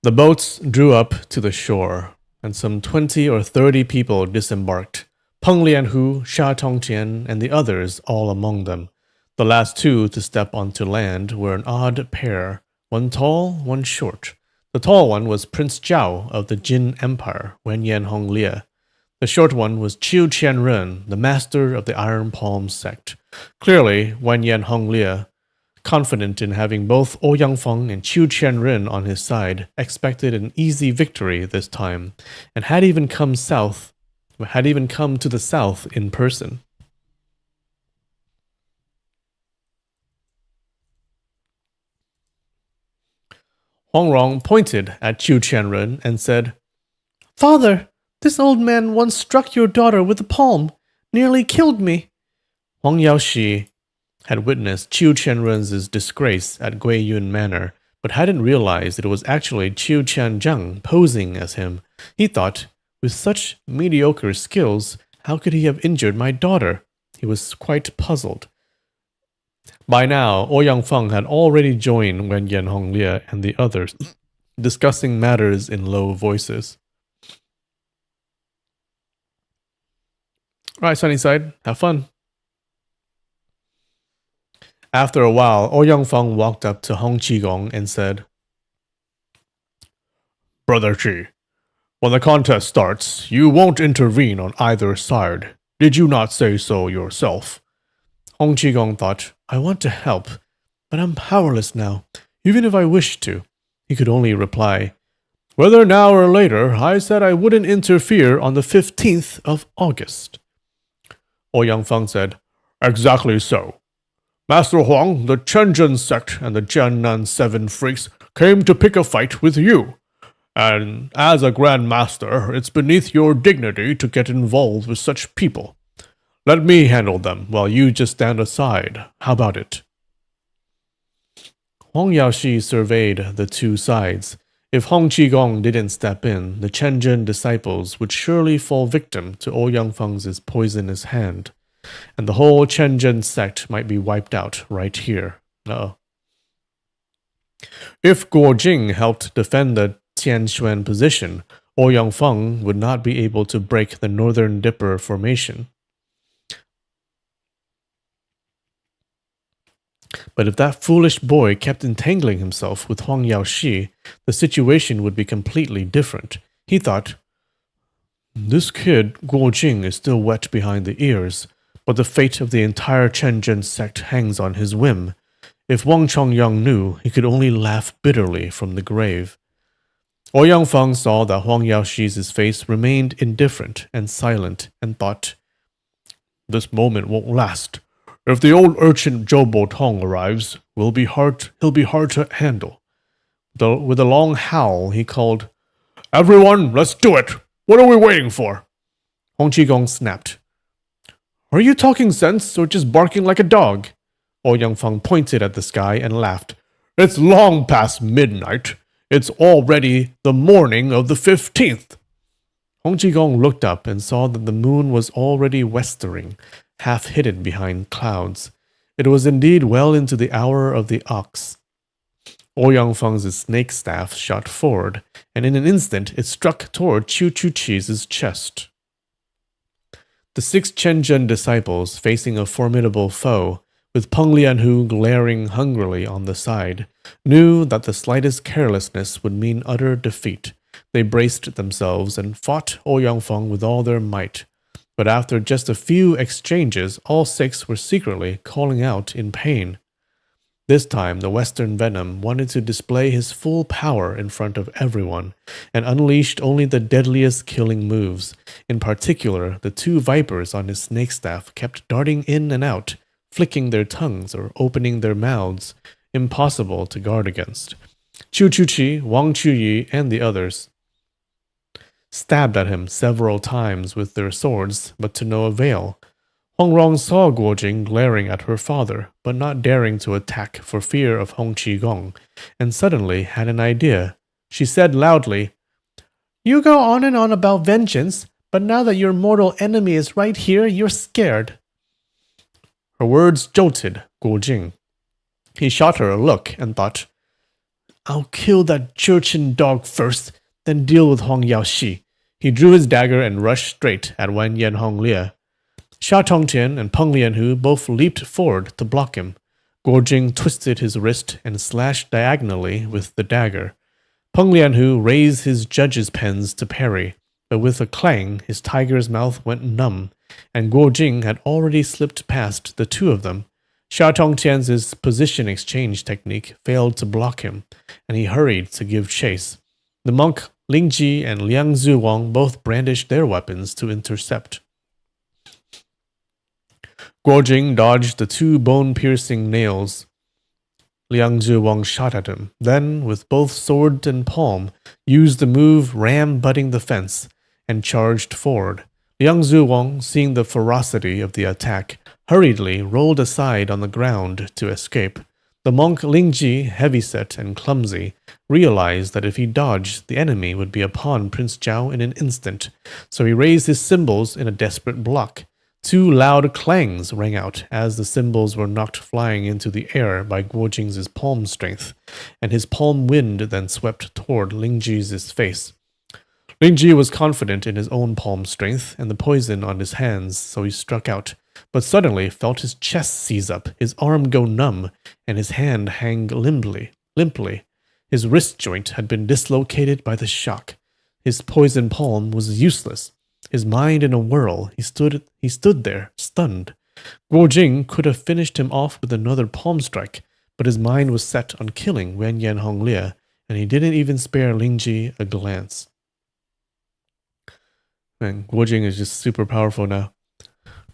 The boats drew up to the shore, and some 20 or 30 people disembarked. Peng Lianhu, Sha Tongqian, and the others all among them. The last two to step onto land were an odd pair, one tall, one short. The tall one was Prince Zhao of the Jin Empire, Wen Yan Hong Lie. The short one was Qiu Qianren, the master of the Iron Palm sect. Clearly, Wen Yan Hong Lie, confident in having both Ouyang Feng and Qiu Qianren on his side, expected an easy victory this time, and had even come to the south in person. Huang Rong pointed at Qiu Qianren and said, "Father, this old man once struck your daughter with a palm, nearly killed me." Huang Yaoxi had witnessed Qiu Qianren's disgrace at Guiyun Manor, but hadn't realized it was actually Qiu Qianzhang posing as him. He thought, with such mediocre skills, how could he have injured my daughter? He was quite puzzled. By now, Ouyang Feng had already joined Wen Yan Hong Lie and the others, discussing matters in low voices. All right, Sunnyside, have fun. After a while, Ouyang Feng walked up to Hong Qigong and said, "Brother Qi, when the contest starts, you won't intervene on either side. Did you not say so yourself?" Hong Qigong thought, "I want to help, but I'm powerless now, even if I wished to." He could only reply, "Whether now or later, I said I wouldn't interfere on the 15th of August. Ouyang Feng said, "Exactly so. Master Huang, the Chenjun sect and the Jiannan Seven Freaks came to pick a fight with you. And as a Grand Master, it's beneath your dignity to get involved with such people. Let me handle them while you just stand aside. How about it?" Huang Yaoxi surveyed the two sides. If Hong Qigong didn't step in, the Chenjun disciples would surely fall victim to Ouyang Feng's poisonous hand, and the whole Chenjun sect might be wiped out right here. If Guo Jing helped defend the Tianxuan position, Ouyang Feng would not be able to break the Northern Dipper formation. But if that foolish boy kept entangling himself with Huang Yaoxi, the situation would be completely different. He thought, "This kid, Guo Jing, is still wet behind the ears, but the fate of the entire Chenjun sect hangs on his whim. If Wang Chongyang knew, he could only laugh bitterly from the grave." Ouyang Feng saw that Huang Yaoxi's face remained indifferent and silent, and thought, "This moment won't last. If the old urchin Zhou Botong arrives, he'll be hard to handle." With a long howl, he called, "Everyone, let's do it! What are we waiting for?" Hong Qigong snapped, "Are you talking sense or just barking like a dog?" Ouyang Feng pointed at the sky and laughed. "It's long past midnight. It's already the morning of the 15th. Hong Qigong looked up and saw that the moon was already westering, half hidden behind clouds. It was indeed well into the hour of the ox. Ouyang Feng's snake staff shot forward, and in an instant it struck toward Chu Chu Chi's chest. The 6 Chenjun disciples, facing a formidable foe, with Peng Lianhu glaring hungrily on the side, knew that the slightest carelessness would mean utter defeat. They braced themselves and fought Ouyang Feng with all their might. But after just a few exchanges, all six were secretly calling out in pain. This time, the Western Venom wanted to display his full power in front of everyone, and unleashed only the deadliest killing moves. In particular, the two vipers on his snake staff kept darting in and out, flicking their tongues or opening their mouths, impossible to guard against. Chu Chuchi, Wang Chuyi, and the others stabbed at him several times with their swords, but to no avail. Hong Rong saw Guo Jing glaring at her father, but not daring to attack for fear of Hong Qigong, and suddenly had an idea. She said loudly, "You go on and on about vengeance, but now that your mortal enemy is right here, you're scared." Her words jolted Guo Jing. He shot her a look and thought, "I'll kill that Jurchen dog first, then deal with Hong Yaoxi." He drew his dagger and rushed straight at Wan Yan Hong Lie. Sha Tongtian and Peng Lianhu both leaped forward to block him. Guo Jing twisted his wrist and slashed diagonally with the dagger. Peng Lianhu raised his judge's pens to parry, but with a clang his tiger's mouth went numb, and Guo Jing had already slipped past the two of them. Sha Tongtian's position exchange technique failed to block him, and he hurried to give chase. The monk Ling Ji and Liang Zuwang both brandished their weapons to intercept. Guo Jing dodged the two bone-piercing nails. Liang Zuwang shot at him, then, with both sword and palm, used the move ram-butting the fence, and charged forward. Liang Zuwang, seeing the ferocity of the attack, hurriedly rolled aside on the ground to escape. The monk Ling Ji, heavyset and clumsy, realized that if he dodged, the enemy would be upon Prince Zhao in an instant, so he raised his cymbals in a desperate block. Two loud clangs rang out as the cymbals were knocked flying into the air by Guo Jing's palm strength, and his palm wind then swept toward Ling Ji's face. Ling Ji was confident in his own palm strength and the poison on his hands, so he struck out, but suddenly felt his chest seize up, his arm go numb, and his hand hang limply. His wrist joint had been dislocated by the shock. His poison palm was useless. His mind in a whirl, he stood there, stunned. Guo Jing could have finished him off with another palm strike, but his mind was set on killing Wan Yan Hong Lie, and he didn't even spare Ling Ji a glance. Man, Guo Jing is just super powerful now.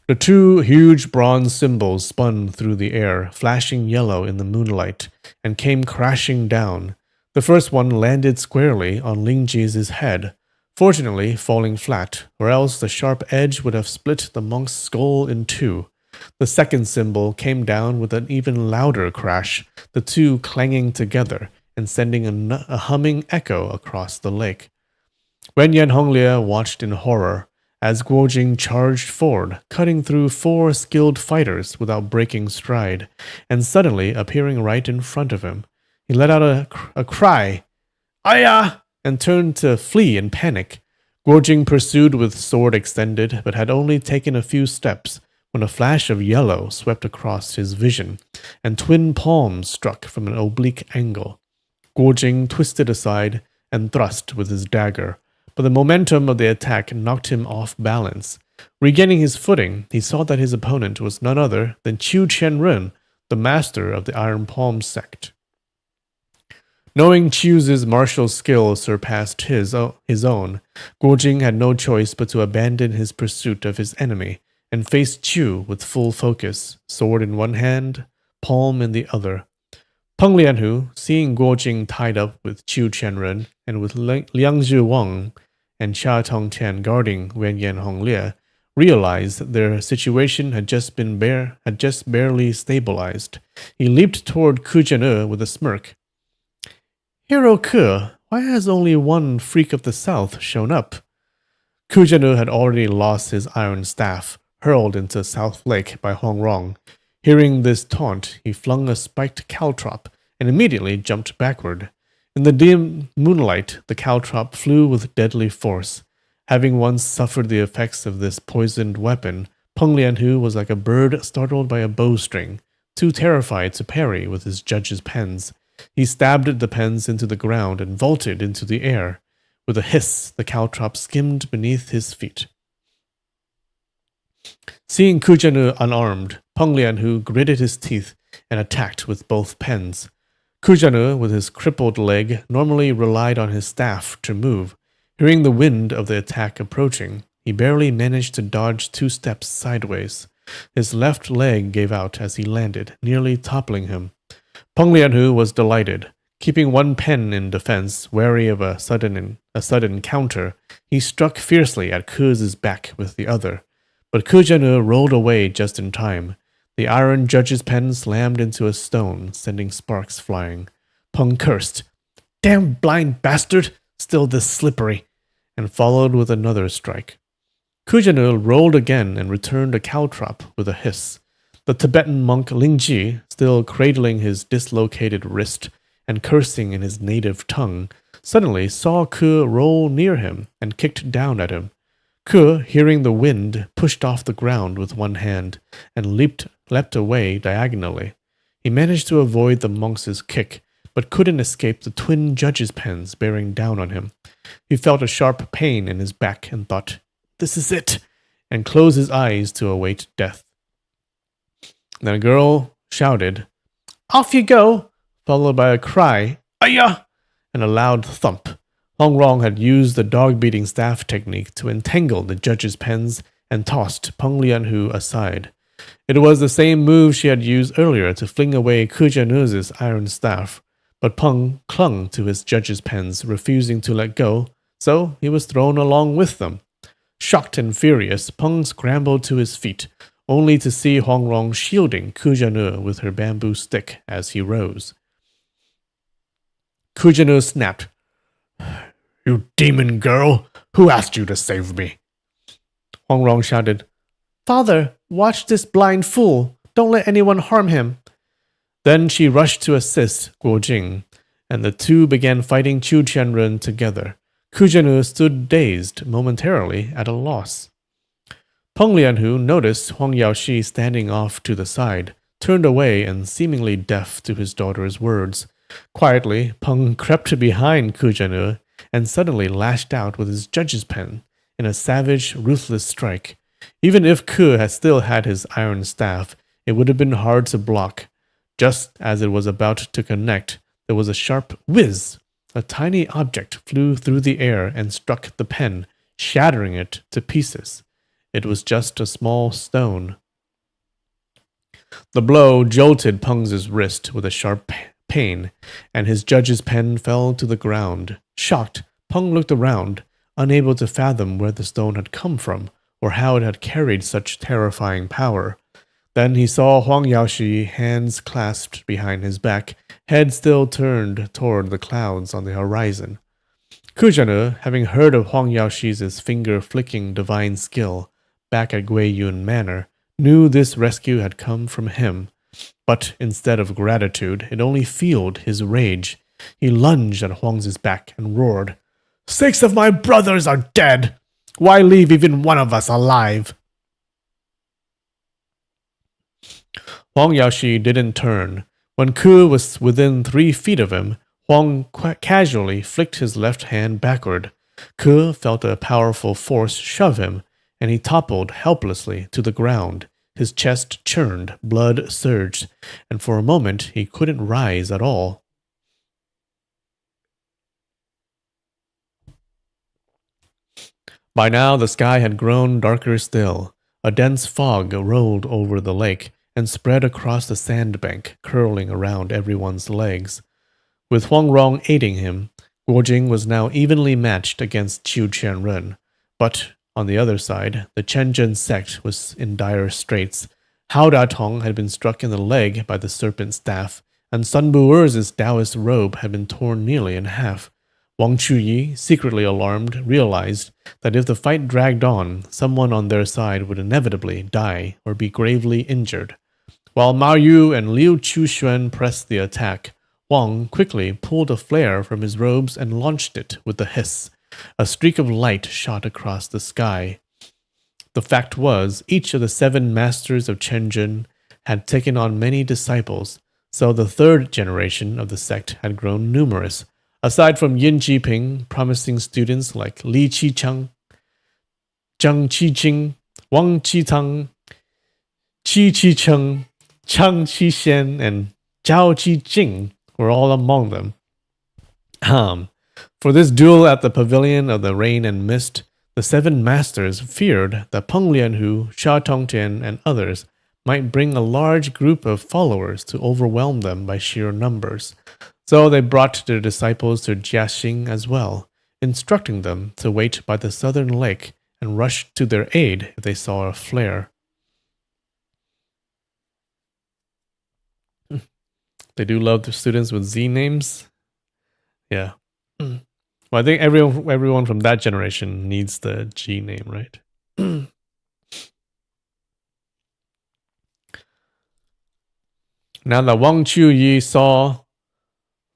The two huge bronze cymbals spun through the air, flashing yellow in the moonlight, and came crashing down. The first one landed squarely on Ling Ji's head, fortunately falling flat, or else the sharp edge would have split the monk's skull in two. The second cymbal came down with an even louder crash, the two clanging together and sending a humming echo across the lake. Wan Yan Hong Lie watched in horror as Guo Jing charged forward, cutting through four skilled fighters without breaking stride, and suddenly appearing right in front of him. He let out a cry, "Aya!" and turned to flee in panic. Guo Jing pursued with sword extended, but had only taken a few steps when a flash of yellow swept across his vision, and twin palms struck from an oblique angle. Guo Jing twisted aside and thrust with his dagger, but the momentum of the attack knocked him off balance. Regaining his footing, he saw that his opponent was none other than Qiu Qianren, the master of the Iron Palm sect. Knowing Qiu's martial skill surpassed his own, Guo Jing had no choice but to abandon his pursuit of his enemy and face Qiu with full focus, sword in one hand, palm in the other. Peng Lianhu, seeing Guo Jing tied up with Qiu Qianren and with Liang Zhiwang and Sha Tongtian guarding Wan Yan Hong Lie, realized that their situation had just barely stabilized. He leaped toward Ku Jian'e with a smirk. "Hero Ke, why has only one freak of the south shown up?" Ku Jian'e had already lost his iron staff, hurled into South Lake by Hong Rong. Hearing this taunt, he flung a spiked caltrop and immediately jumped backward. In the dim moonlight, the caltrop flew with deadly force. Having once suffered the effects of this poisoned weapon, Peng Lianhu was like a bird startled by a bowstring. too terrified to parry with his judge's pens. He stabbed the pens into the ground and vaulted into the air. With a hiss, the caltrop skimmed beneath his feet. Seeing Ku Jian'e unarmed, Peng Lianhu gritted his teeth and attacked with both pens. Ku Jian'e, with his crippled leg, normally relied on his staff to move. Hearing the wind of the attack approaching, he barely managed to dodge 2 steps sideways. His left leg gave out as he landed, nearly toppling him. Peng Lianhu was delighted. Keeping one pen in defense, wary of a sudden counter, he struck fiercely at Ku's back with the other. But Ku Jian'e rolled away just in time. The iron judge's pen slammed into a stone, sending sparks flying. Peng cursed, "Damn blind bastard! Still this slippery!" and followed with another strike. Ku Jian'e rolled again and returned a caltrop with a hiss. The Tibetan monk Lingji, still cradling his dislocated wrist and cursing in his native tongue, suddenly saw Ku roll near him and kicked down at him. Ku, hearing the wind, pushed off the ground with one hand and leapt away diagonally. He managed to avoid the monk's kick, but couldn't escape the twin judges' pens bearing down on him. He felt a sharp pain in his back and thought, "This is it," and closed his eyes to await death. Then a girl shouted, "Off you go!" followed by a cry, "Ayah!" and a loud thump. Hong Rong had used the dog-beating staff technique to entangle the judge's pens and tossed Peng Lianhu aside. It was the same move she had used earlier to fling away Ku Jian'e's iron staff, but Peng clung to his judge's pens, refusing to let go, so he was thrown along with them. Shocked and furious, Peng scrambled to his feet, only to see Hong Rong shielding Ku Jian'e with her bamboo stick as he rose. Ku Jian'e snapped, "You demon girl! Who asked you to save me?" Hong Rong shouted, "Father, watch this blind fool. Don't let anyone harm him." Then she rushed to assist Guo Jing, and the two began fighting Chu Qianren together. Ku Jian'e stood dazed, momentarily at a loss. Peng Lianhu noticed Huang Yaoxi standing off to the side, turned away and seemingly deaf to his daughter's words. Quietly, Peng crept behind Ku Jian'e and suddenly lashed out with his judge's pen in a savage, ruthless strike. Even if Ku had still had his iron staff, it would have been hard to block. Just as it was about to connect, there was a sharp whiz. A tiny object flew through the air and struck the pen, shattering it to pieces. It was just a small stone. The blow jolted Peng's wrist with a sharp pain, and his judge's pen fell to the ground. Shocked, Peng looked around, unable to fathom where the stone had come from, or how it had carried such terrifying power. Then he saw Huang Yaoxi, hands clasped behind his back, head still turned toward the clouds on the horizon. Ku Jian'e, having heard of Huang Yaoxi's finger-flicking divine skill back at Guiyun Manor, knew this rescue had come from him. But instead of gratitude, it only fueled his rage. He lunged at Huang's back and roared, "6 of my brothers are dead! Why leave even one of us alive?" Huang Yaoxi didn't turn. When Ku was within 3 feet of him, Huang casually flicked his left hand backward. Ku felt a powerful force shove him, and he toppled helplessly to the ground. His chest churned, blood surged, and for a moment he couldn't rise at all. By now the sky had grown darker still. A dense fog rolled over the lake and spread across the sandbank, curling around everyone's legs. With Huang Rong aiding him, Guo Jing was now evenly matched against Chu Qianren. But on the other side, the Chenjin sect was in dire straits. Hao Datong had been struck in the leg by the serpent staff, and Sun Bu'er's Taoist robe had been torn nearly in half. Wang Chuyi, secretly alarmed, realized that if the fight dragged on, someone on their side would inevitably die or be gravely injured. While Mao Yu and Liu Chuxuan pressed the attack, Wang quickly pulled a flare from his robes and launched it with a hiss. A streak of light shot across the sky. The fact was, each of the 7 masters of Chenjin had taken on many disciples, so the third generation of the sect had grown numerous. Aside from Yin Jiping, promising students like Li Qichang, Zhang Qiqing, Wang Qitang, Qi Qicheng, Chang Qixian, and Zhao Qijing were all among them. For this duel at the Pavilion of the Rain and Mist, the seven masters feared that Peng Lianhu, Sha Tongtian, and others might bring a large group of followers to overwhelm them by sheer numbers. So they brought their disciples to Jiaxing as well, instructing them to wait by the southern lake and rush to their aid if they saw a flare. They do love the students with Z names. Yeah. Well, I think everyone from that generation needs the G name, right? Now that Wang Chuyi saw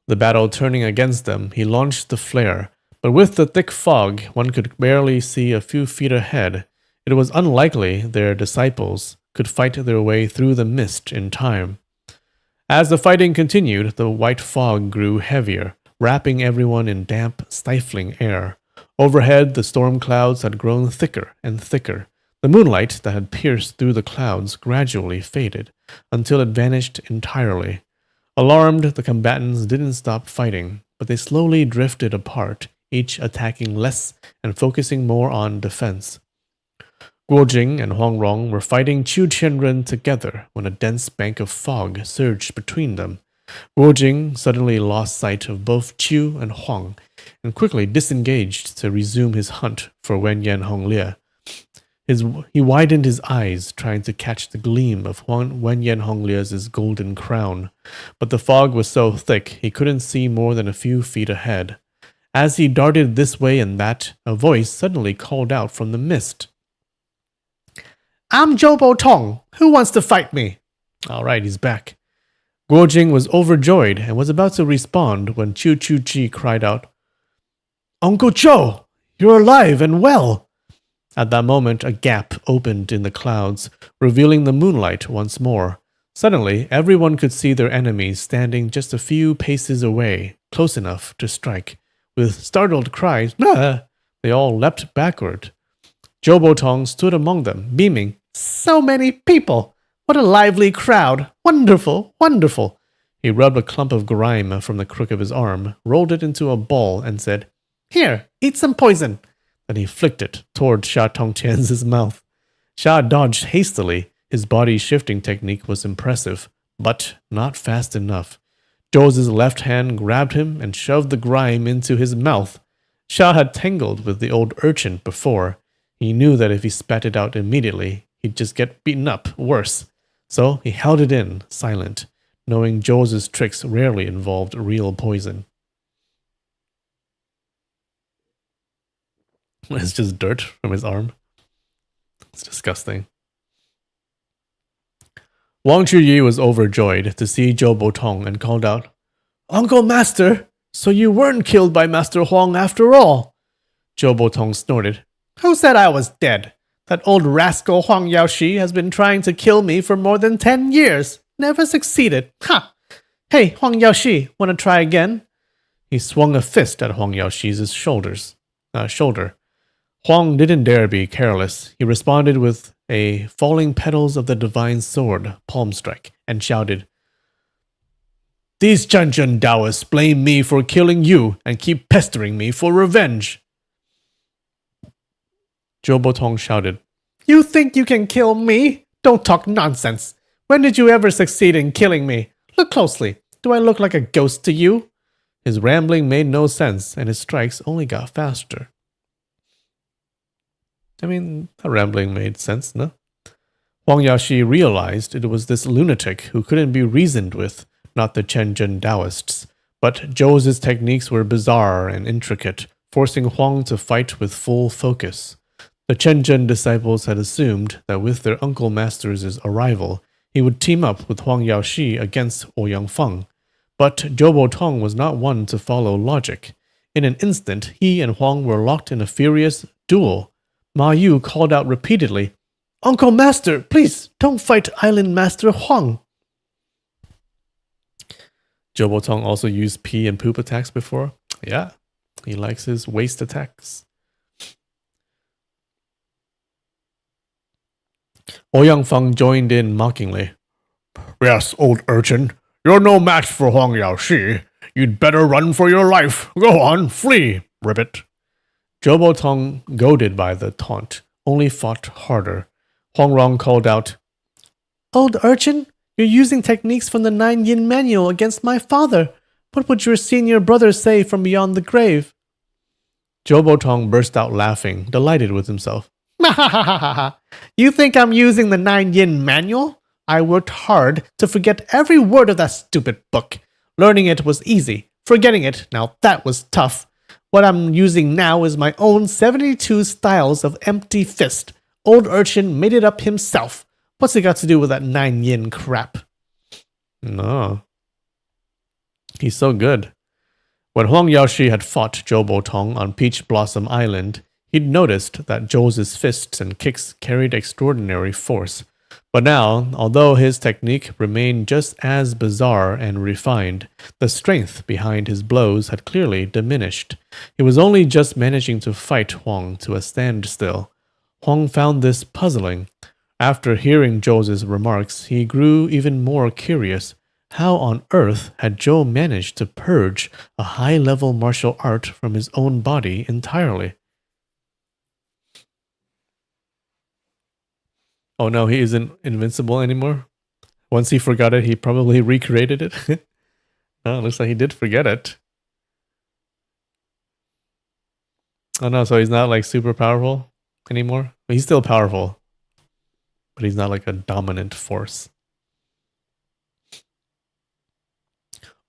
the battle turning against them, he launched the flare. But with the thick fog, one could barely see a few feet ahead. It was unlikely their disciples could fight their way through the mist in time. As the fighting continued, the white fog grew heavier, wrapping everyone in damp, stifling air. Overhead, the storm clouds had grown thicker and thicker. The moonlight that had pierced through the clouds gradually faded, until it vanished entirely. Alarmed, the combatants didn't stop fighting, but they slowly drifted apart, each attacking less and focusing more on defense. Guo Jing and Huang Rong were fighting Chu Qianren together when a dense bank of fog surged between them. Guo Jing suddenly lost sight of both Chu and Huang and quickly disengaged to resume his hunt for Wenyan Honglie. He widened his eyes, trying to catch the gleam of Wenyan Honglie's golden crown, but the fog was so thick he couldn't see more than a few feet ahead. As he darted this way and that, a voice suddenly called out from the mist. "I'm Zhou Bo Tong. Who wants to fight me?" All right, he's back. Guo Jing was overjoyed and was about to respond when Chu Chu Chi cried out, "Uncle Zhou, you're alive and well!" At that moment, a gap opened in the clouds, revealing the moonlight once more. Suddenly, everyone could see their enemies standing just a few paces away, close enough to strike. With startled cries, "Ah!" they all leapt backward. Zhou Bo Tong stood among them, beaming. "So many people! What a lively crowd! Wonderful, wonderful!" He rubbed a clump of grime from the crook of his arm, rolled it into a ball, and said, "Here, eat some poison." Then he flicked it toward Sha Tongtian's mouth. Sha dodged hastily. His body shifting technique was impressive, but not fast enough. Zhou's left hand grabbed him and shoved the grime into his mouth. Sha had tangled with the old urchin before. He knew that if he spat it out immediately, he'd just get beaten up worse. So he held it in, silent, knowing Zhou's tricks rarely involved real poison. It's just dirt from his arm. It's disgusting. Wang Chuyi was overjoyed to see Zhou Bo Tong and called out, "Uncle Master, so you weren't killed by Master Huang after all." Zhou Bo Tong snorted. "Who said I was dead? That old rascal Huang Yaoshi has been trying to kill me for more than 10 years. Never succeeded. Ha! Hey, Huang Yaoshi, want to try again?" He swung a fist at Huang Yaoshi's shoulder. Huang didn't dare be careless. He responded with a falling petals of the divine sword palm strike and shouted, "These Chanchun Taoists blame me for killing you and keep pestering me for revenge." Zhou Bo Tong shouted, "You think you can kill me? Don't talk nonsense. When did you ever succeed in killing me? Look closely. Do I look like a ghost to you?" His rambling made no sense, and his strikes only got faster. I mean, that rambling made sense, no? Huang Yaoshi realized it was this lunatic who couldn't be reasoned with, not the Chenjun Taoists. But Zhou's techniques were bizarre and intricate, forcing Huang to fight with full focus. The Chenjun disciples had assumed that with their uncle master's arrival, he would team up with Huang Yaoshi against Ouyang Feng. But Zhou Bo Tong was not one to follow logic. In an instant, he and Huang were locked in a furious duel. Ma Yu called out repeatedly, Uncle Master, please don't fight Island Master Huang. Zhou Botong also used pee and poop attacks before. Yeah, he likes his waste attacks. Ouyang Feng joined in mockingly. Yes, old urchin, you're no match for Huang Yaoshi. You'd better run for your life. Go on, flee, ribbit. Zhou Botong, goaded by the taunt, only fought harder. Huang Rong called out, Old urchin, you're using techniques from the 9 Yin manual against my father. What would your senior brother say from beyond the grave? Zhou Botong burst out laughing, delighted with himself. You think I'm using the 9 Yin manual? I worked hard to forget every word of that stupid book. Learning it was easy. Forgetting it, now that was tough. What I'm using now is my own 72 styles of empty fist. Old urchin made it up himself. What's it got to do with that 9 Yin crap? No. He's so good. When Huang Yaoshi had fought Zhou Botong on Peach Blossom Island, he'd noticed that Zhou's fists and kicks carried extraordinary force. But now, although his technique remained just as bizarre and refined, the strength behind his blows had clearly diminished. He was only just managing to fight Huang to a standstill. Huang found this puzzling. After hearing Zhou's remarks, he grew even more curious. How on earth had Zhou managed to purge a high-level martial art from his own body entirely? Oh no, he isn't invincible anymore? Once he forgot it, he probably recreated it? Oh, looks like he did forget it. Oh no, so he's not like super powerful anymore? He's still powerful, but he's not like a dominant force.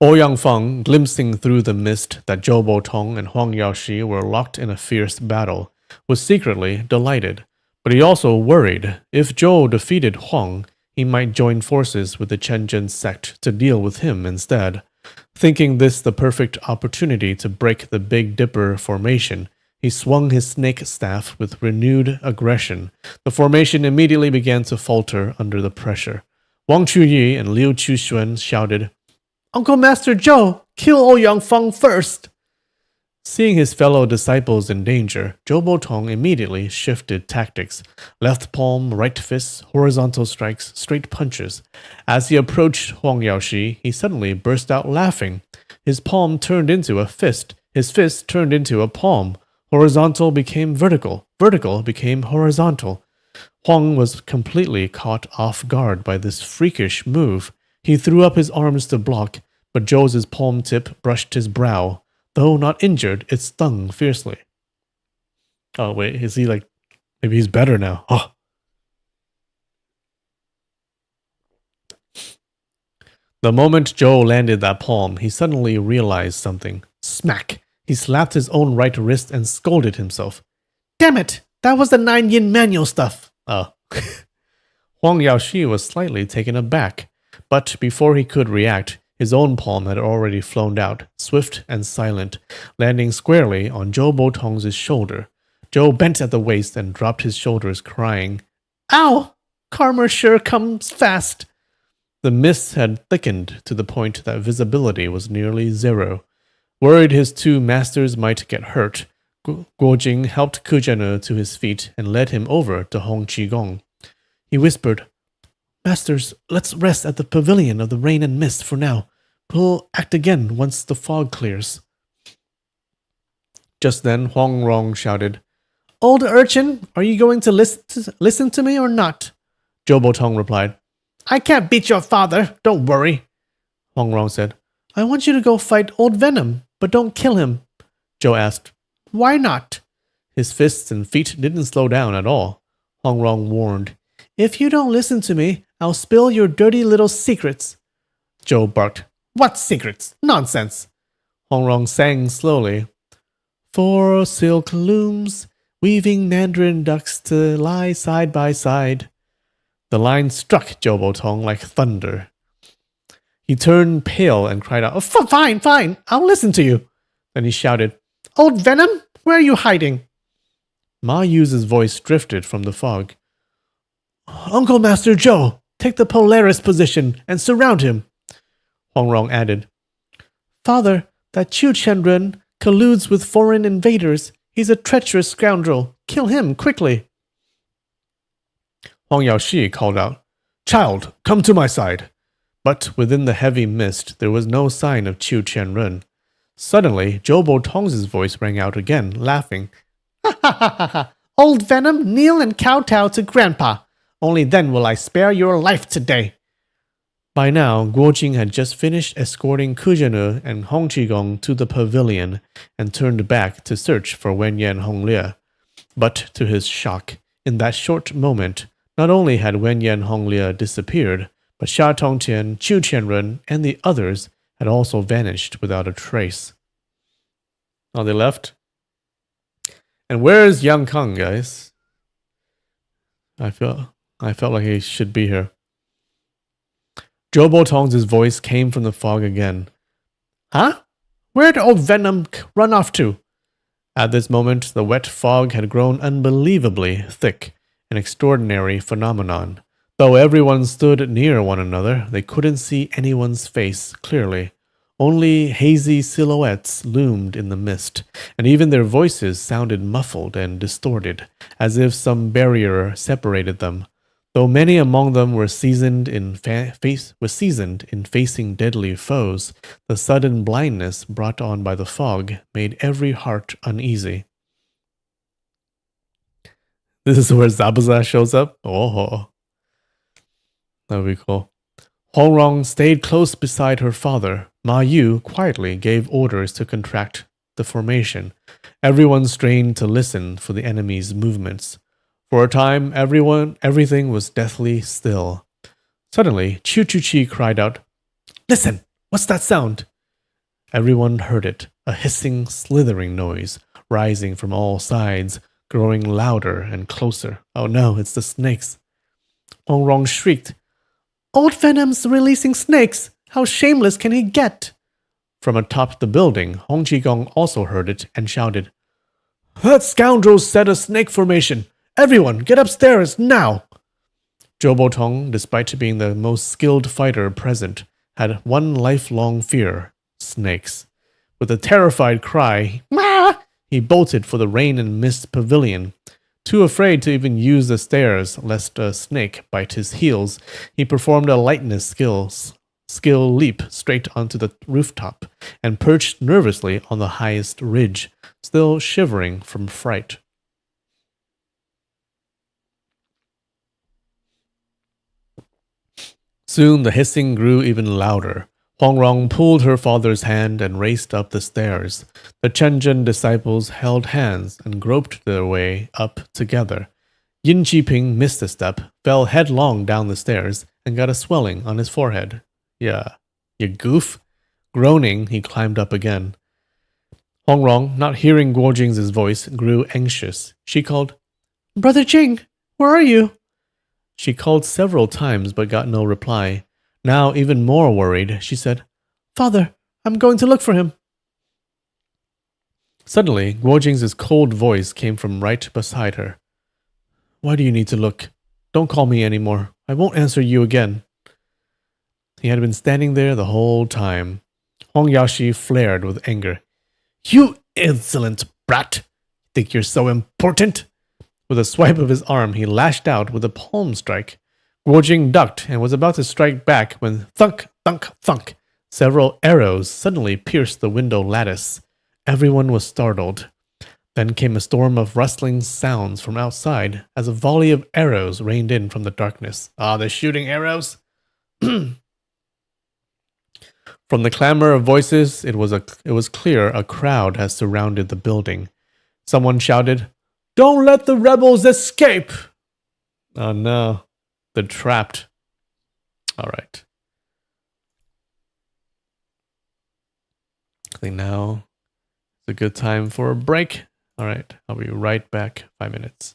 Ouyang Feng, glimpsing through the mist that Zhou Botong and Huang Yaoshi were locked in a fierce battle, was secretly delighted. But he also worried if Zhou defeated Huang, he might join forces with the Chenjin sect to deal with him instead. Thinking this the perfect opportunity to break the Big Dipper formation, he swung his snake staff with renewed aggression. The formation immediately began to falter under the pressure. Wang Chuyi and Liu Chuxuan shouted, Uncle Master Zhou, kill Ouyang Feng first! Seeing his fellow disciples in danger, Zhou Botong immediately shifted tactics. Left palm, right fist, horizontal strikes, straight punches. As he approached Huang Yaoshi, he suddenly burst out laughing. His palm turned into a fist. His fist turned into a palm. Horizontal became vertical. Vertical became horizontal. Huang was completely caught off guard by this freakish move. He threw up his arms to block, but Zhou's palm tip brushed his brow. Though not injured, it stung fiercely. Oh, wait, is he like... Maybe he's better now. Oh. The moment Zhou landed that palm, he suddenly realized something. Smack! He slapped his own right wrist and scolded himself. Damn it! That was the 9 Yin manual stuff! Oh. Huang Yaoshi was slightly taken aback. But before he could react, his own palm had already flown out, swift and silent, landing squarely on Zhou Botong's shoulder. Zhou bent at the waist and dropped his shoulders, crying, Ow! Karma sure comes fast! The mist had thickened to the point that visibility was nearly zero. Worried his two masters might get hurt, Guojing helped Kujano to his feet and led him over to Hong Qigong. He whispered, Masters, let's rest at the pavilion of the rain and mist for now. We'll act again once the fog clears. Just then, Huang Rong shouted, Old urchin, are you going to listen to me or not? Zhou Botong replied, I can't beat your father, don't worry. Huang Rong said, I want you to go fight Old Venom, but don't kill him. Zhou asked, Why not? His fists and feet didn't slow down at all. Huang Rong warned, If you don't listen to me, I'll spill your dirty little secrets. Zhou barked, What secrets? Nonsense. Huang Rong sang slowly. 4 silk looms, weaving mandarin ducks to lie side by side. The line struck Zhou Botong like thunder. He turned pale and cried out, Fine, I'll listen to you. Then he shouted, Old Venom, where are you hiding? Ma Yu's voice drifted from the fog. Uncle Master Zhou, take the Polaris position and surround him. Huang Rong added, Father, that Chu Chenren colludes with foreign invaders. He's a treacherous scoundrel. Kill him quickly. Huang Yaoshi called out, Child, come to my side. But within the heavy mist, there was no sign of Chu Chenren. Suddenly, Zhou Bo Tong's voice rang out again, laughing. Ha ha ha ha ha! Old Venom, kneel and kowtow to Grandpa. Only then will I spare your life today. By now, Guo Jing had just finished escorting Kuzhenu and Hong Qigong to the pavilion and turned back to search for Wen Yan Honglie. But to his shock, in that short moment, not only had Wen Yan Honglie disappeared, but Xia Tongtian, Chu Qianren, and the others had also vanished without a trace. Oh, they left? And where's Yang Kang, guys? I felt like he should be here. Zhou Bo Tong's voice came from the fog again. Huh? Where'd old Venom run off to? At this moment, the wet fog had grown unbelievably thick, an extraordinary phenomenon. Though everyone stood near one another, they couldn't see anyone's face clearly. Only hazy silhouettes loomed in the mist, and even their voices sounded muffled and distorted, as if some barrier separated them. Though many among them were seasoned in facing deadly foes, the sudden blindness brought on by the fog made every heart uneasy. This is where Zabuza shows up? Oh, that would be cool. Huang Rong stayed close beside her father. Ma Yu quietly gave orders to contract the formation. Everyone strained to listen for the enemy's movements. For a time, everything was deathly still. Suddenly, Chu Chuchi cried out, Listen! What's that sound? Everyone heard it, a hissing, slithering noise, rising from all sides, growing louder and closer. Oh no, it's the snakes. Huang Rong shrieked, Old Venom's releasing snakes! How shameless can he get? From atop the building, Hong Qigong also heard it and shouted, That scoundrel set a snake formation! Everyone, get upstairs, now! Zhou Bo Tong, despite being the most skilled fighter present, had one lifelong fear, snakes. With a terrified cry, Mah! He bolted for the rain and mist pavilion. Too afraid to even use the stairs lest a snake bite his heels, he performed a lightness skill leap straight onto the rooftop and perched nervously on the highest ridge, still shivering from fright. Soon the hissing grew even louder. Huang Rong pulled her father's hand and raced up the stairs. The Chenjin disciples held hands and groped their way up together. Yin Qiping missed a step, fell headlong down the stairs, and got a swelling on his forehead. Yeah, you goof. Groaning, he climbed up again. Huang Rong, not hearing Guo Jing's voice, grew anxious. She called, Brother Jing, where are you? She called several times but got no reply. Now, even more worried, she said, Father, I'm going to look for him. Suddenly, Guo Jing's cold voice came from right beside her. Why do you need to look? Don't call me anymore. I won't answer you again. He had been standing there the whole time. Hong Yaoshi flared with anger. You insolent brat! Think you're so important? With a swipe of his arm, he lashed out with a palm strike. Guo Jing ducked and was about to strike back when thunk, thunk, thunk, several arrows suddenly pierced the window lattice. Everyone was startled. Then came a storm of rustling sounds from outside as a volley of arrows rained in from the darkness. Ah, they're shooting arrows? From the clamor of voices, it was clear a crowd had surrounded the building. Someone shouted, Don't let the rebels escape! Oh no, they're trapped. All right. I think now is a good time for a break. All right, I'll be right back. 5 minutes.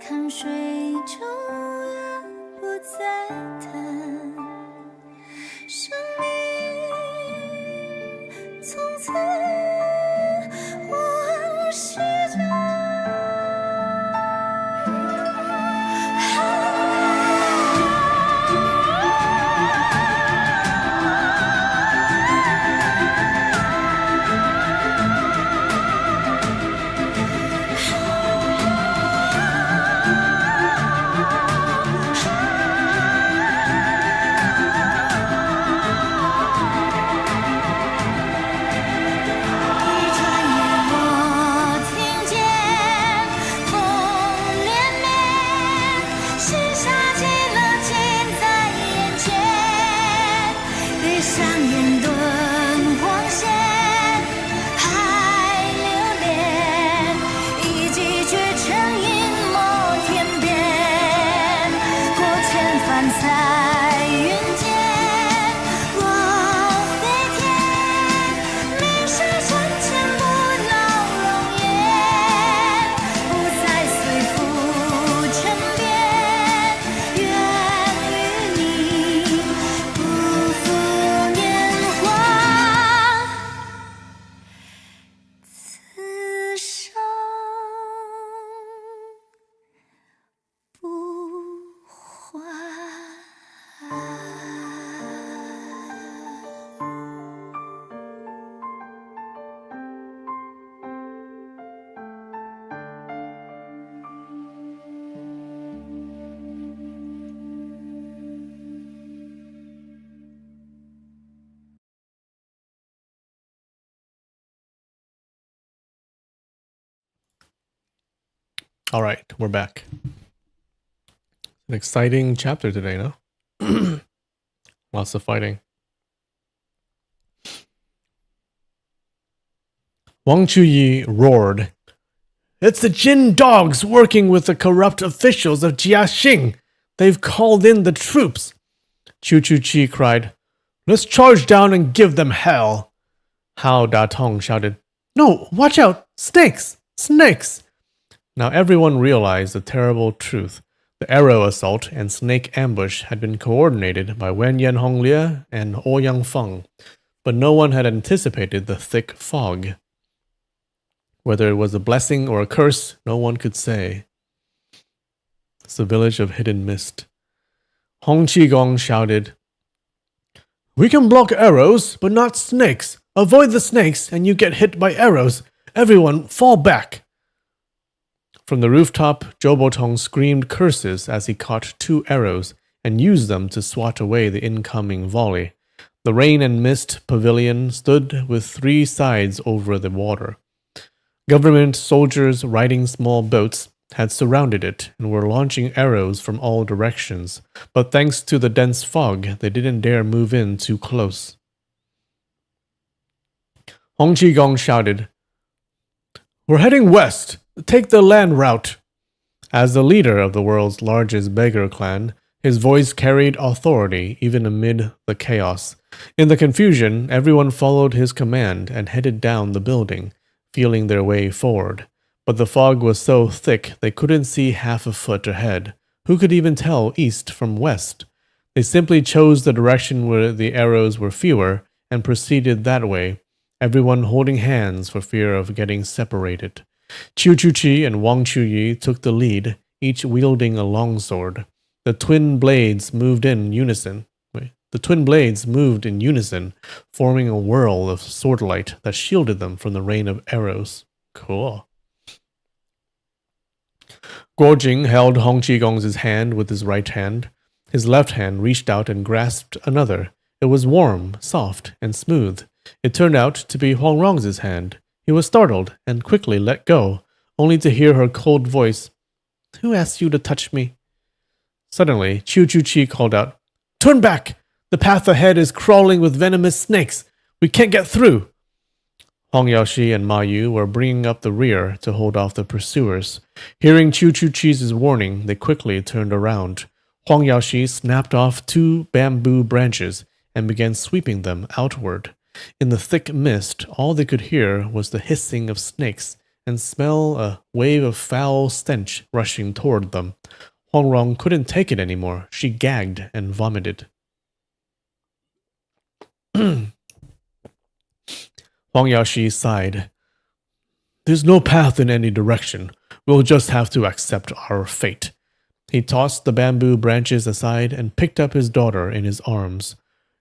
看水中月不再谈，生命从此忘失着。All right, we're back. An exciting chapter today, no? Lots of fighting. Wang Chuyi roared, "It's the Jin dogs working with the corrupt officials of Jiaxing. They've called in the troops." Chu Chu Chi cried, "Let's charge down and give them hell." Hao Da Tong shouted, "No, watch out! Snakes! Snakes!" Now everyone realized the terrible truth. The arrow assault and snake ambush had been coordinated by Wen Yanhonglie and Ouyang Feng, but no one had anticipated the thick fog. Whether it was a blessing or a curse, no one could say. It's the village of hidden mist. Hong Qigong shouted, "We can block arrows, but not snakes. Avoid the snakes and you get hit by arrows. Everyone, fall back." From the rooftop, Zhou Botong screamed curses as he caught 2 arrows and used them to swat away the incoming volley. The rain and mist pavilion stood with 3 sides over the water. Government soldiers riding small boats had surrounded it and were launching arrows from all directions, but thanks to the dense fog, they didn't dare move in too close. Hong Qigong shouted, "We're heading west. Take the land route." As the leader of the world's largest beggar clan, his voice carried authority even amid the chaos. In the confusion, everyone followed his command and headed down the building, feeling their way forward. But the fog was so thick they couldn't see half a foot ahead. Who could even tell east from west? They simply chose the direction where the arrows were fewer and proceeded that way, everyone holding hands for fear of getting separated. Qiu Chuqi and Wang Chuyi took the lead, each wielding a longsword. The twin blades moved in unison, forming a whirl of swordlight that shielded them from the rain of arrows. Cool. Guojing held Hong Qigong's hand with his right hand. His left hand reached out and grasped another. It was warm, soft, and smooth. It turned out to be Huang Rong's hand. He was startled and quickly let go, only to hear her cold voice, "Who asked you to touch me?" Suddenly, Qiu Chuqi called out, "Turn back! The path ahead is crawling with venomous snakes. We can't get through." Hong Yaoshi and Ma Yu were bringing up the rear to hold off the pursuers. Hearing Qiu Chuqi's warning, they quickly turned around. Huang Yaoshi snapped off 2 bamboo branches and began sweeping them outward. In the thick mist, all they could hear was the hissing of snakes and smell a wave of foul stench rushing toward them. Huang Rong couldn't take it anymore. She gagged and vomited. Huang Yaoshi sighed. There's no path in any direction. We'll just have to accept our fate. He tossed the bamboo branches aside and picked up his daughter in his arms.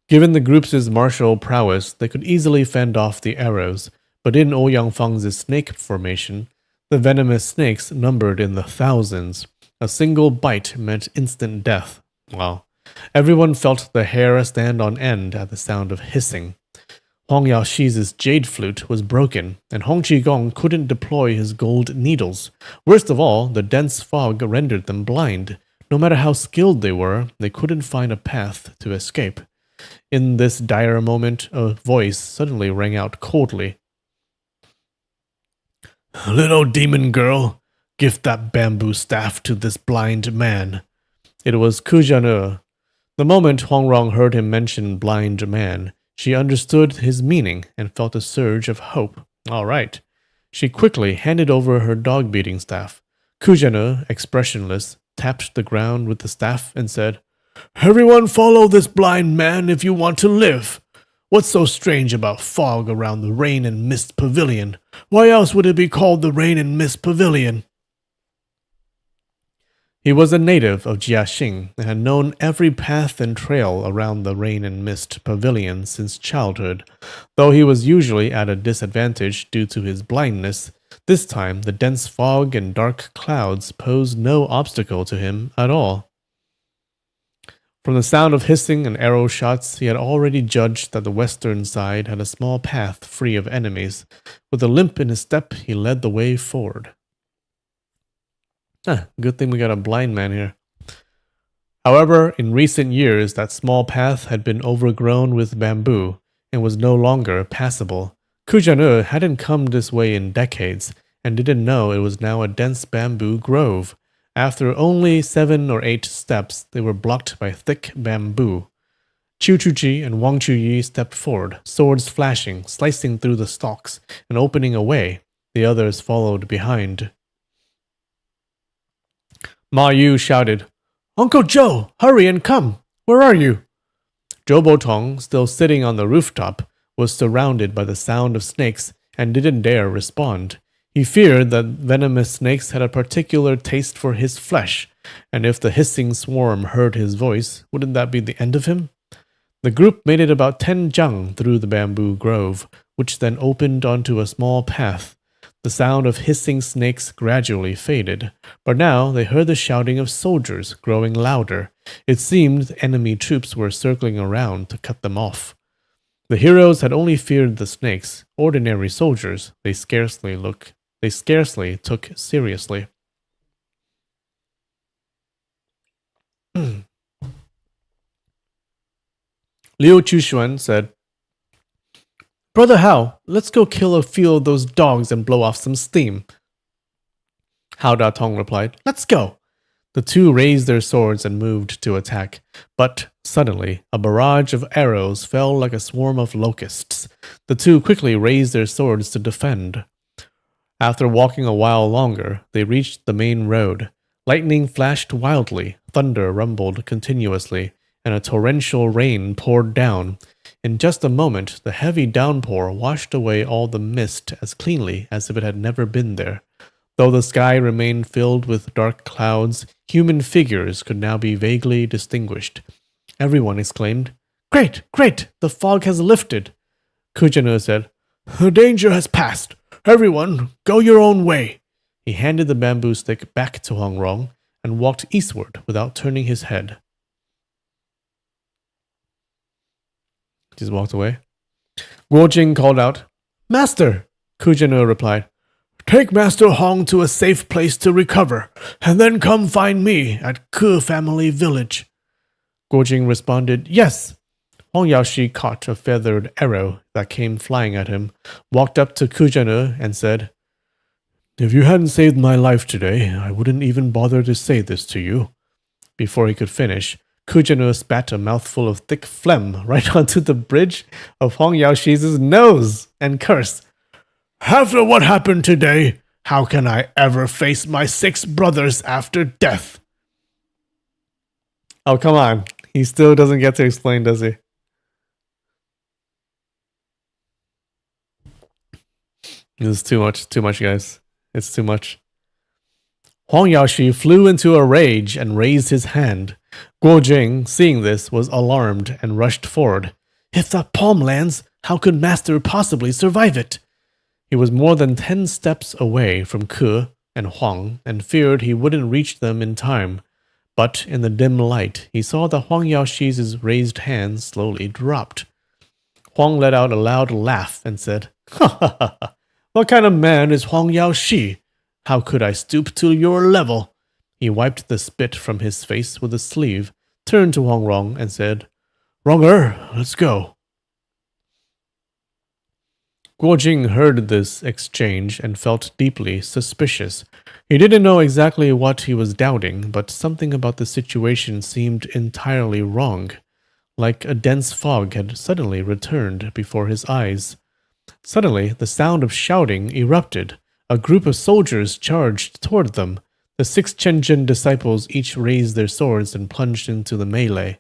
Given the group's martial prowess, they could easily fend off the arrows, but in Ouyang Feng's snake formation, the venomous snakes numbered in the thousands. A single bite meant instant death. Wow. Everyone felt the hair stand on end at the sound of hissing. Huang Yaoshi's jade flute was broken, and Hong Qigong couldn't deploy his gold needles. Worst of all, the dense fog rendered them blind. No matter how skilled they were, they couldn't find a path to escape. In this dire moment, a voice suddenly rang out coldly. Little demon girl, give that bamboo staff to this blind man. It was Kujan'e. The moment Huang Rong heard him mention blind man, she understood his meaning and felt a surge of hope. All right. She quickly handed over her dog-beating staff. Kujan'e, expressionless, tapped the ground with the staff and said, Everyone follow this blind man if you want to live. What's so strange about fog around the Rain and Mist Pavilion? Why else would it be called the Rain and Mist Pavilion? He was a native of Jiaxing and had known every path and trail around the Rain and Mist Pavilion since childhood. Though he was usually at a disadvantage due to his blindness, this time the dense fog and dark clouds posed no obstacle to him at all. From the sound of hissing and arrow shots, he had already judged that the western side had a small path free of enemies. With a limp in his step, he led the way forward. Good thing we got a blind man here. However, in recent years, that small path had been overgrown with bamboo and was no longer passable. Kujan'e hadn't come this way in decades and didn't know it was now a dense bamboo grove. After only 7 or 8 steps, they were blocked by thick bamboo. Chu Chuji and Wang Chuyi stepped forward, swords flashing, slicing through the stalks, and opening a way. The others followed behind. Ma Yu shouted, Uncle Joe, hurry and come! Where are you? Zhou Botong, still sitting on the rooftop, was surrounded by the sound of snakes and didn't dare respond. He feared that venomous snakes had a particular taste for his flesh, and if the hissing swarm heard his voice, wouldn't that be the end of him? The group made it about 10 zhang through the bamboo grove, which then opened onto a small path. The sound of hissing snakes gradually faded, but now they heard the shouting of soldiers growing louder. It seemed enemy troops were circling around to cut them off. The heroes had only feared the snakes, ordinary soldiers they scarcely took seriously. Liu Chuxuan said, Brother Hao, let's go kill a few of those dogs and blow off some steam. Hao Datong replied, Let's go. The two raised their swords and moved to attack, but suddenly a barrage of arrows fell like a swarm of locusts. The two quickly raised their swords to defend. After walking a while longer, they reached the main road. Lightning flashed wildly, thunder rumbled continuously, and a torrential rain poured down. In just a moment, the heavy downpour washed away all the mist as cleanly as if it had never been there. Though the sky remained filled with dark clouds, human figures could now be vaguely distinguished. Everyone exclaimed, Great, great, the fog has lifted. Kujan'e said, The danger has passed. Everyone, go your own way. He handed the bamboo stick back to Huang Rong and walked eastward without turning his head. Just walked away. Guo Jing called out, Master! Kujan'e replied, Take Master Hong to a safe place to recover, and then come find me at Ke Family Village. Guo Jing responded, Yes. Huang Yaoshi caught a feathered arrow that came flying at him, walked up to Kujan'e and said, If you hadn't saved my life today, I wouldn't even bother to say this to you. Before he could finish, Kujan'e spat a mouthful of thick phlegm right onto the bridge of Huang Yaoshi's nose and cursed. After what happened today, How can I ever face my 6 brothers after death? Oh, come on. He still doesn't get to explain, does he? This is too much, guys. It's too much. Huang Yaoshi flew into a rage and raised his hand. Guo Jing, seeing this, was alarmed and rushed forward. If that palm lands, how could Master possibly survive it? He was more than 10 steps away from Ke and Huang and feared he wouldn't reach them in time. But in the dim light, he saw that Huang Yaoshi's raised hand slowly dropped. Huang let out a loud laugh and said, "Ha ha ha ha! What kind of man is Huang Yaoshi? How could I stoop to your level?" He wiped the spit from his face with a sleeve, turned to Huang Rong and said, "Ronger, let's go." Guo Jing heard this exchange and felt deeply suspicious. He didn't know exactly what he was doubting, but something about the situation seemed entirely wrong, like a dense fog had suddenly returned before his eyes. Suddenly, the sound of shouting erupted. A group of soldiers charged toward them. The 6 Chenjin disciples each raised their swords and plunged into the melee.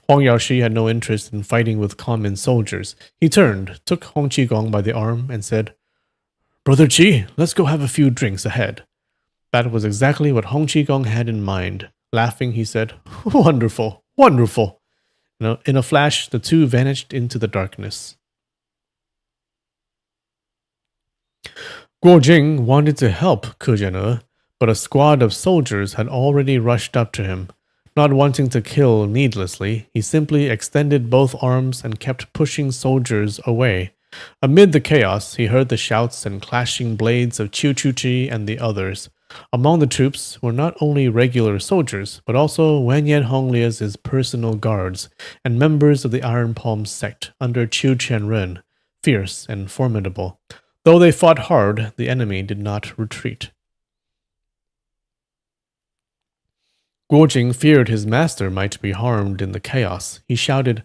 Huang Yaoshi had no interest in fighting with common soldiers. He turned, took Hong Qigong by the arm, and said, "Brother Qi, let's go have a few drinks ahead." That was exactly what Hong Qigong had in mind. Laughing, he said, "Wonderful, wonderful." In a flash, the two vanished into the darkness. Guo Jing wanted to help Ke Jian'e, but a squad of soldiers had already rushed up to him. Not wanting to kill needlessly, he simply extended both arms and kept pushing soldiers away. Amid the chaos, he heard the shouts and clashing blades of Qiu Chuchi and the others. Among the troops were not only regular soldiers, but also Wanyan Honglia's personal guards and members of the Iron Palm sect under Qiu Qianren, fierce and formidable. Though they fought hard, the enemy did not retreat. Guo Jing feared his master might be harmed in the chaos. He shouted,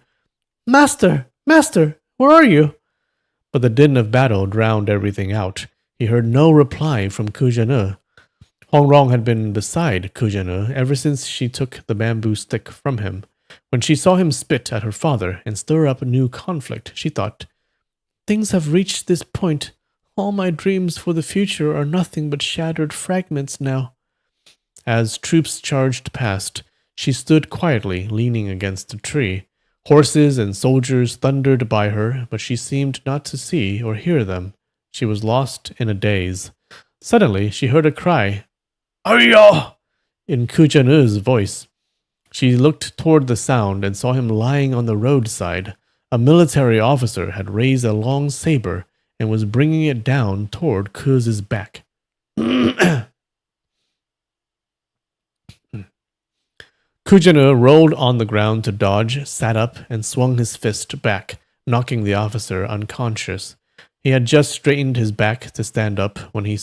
"Master! Master! Where are you?" But the din of battle drowned everything out. He heard no reply from Ke Jian'e. Hong Rong had been beside Ke Jian'e ever since she took the bamboo stick from him. When she saw him spit at her father and stir up new conflict, she thought, "Things have reached this point. All my dreams for the future are nothing but shattered fragments now." As troops charged past, she stood quietly, leaning against a tree. Horses and soldiers thundered by her, but she seemed not to see or hear them. She was lost in a daze. Suddenly, she heard a cry, "Ayya!" in Ke Jian'e's voice. She looked toward the sound and saw him lying on the roadside. A military officer had raised a long saber and was bringing it down toward Ke's back. Ke Jian'e rolled on the ground to dodge, sat up, and swung his fist back, knocking the officer unconscious. He had just straightened his back to stand up when he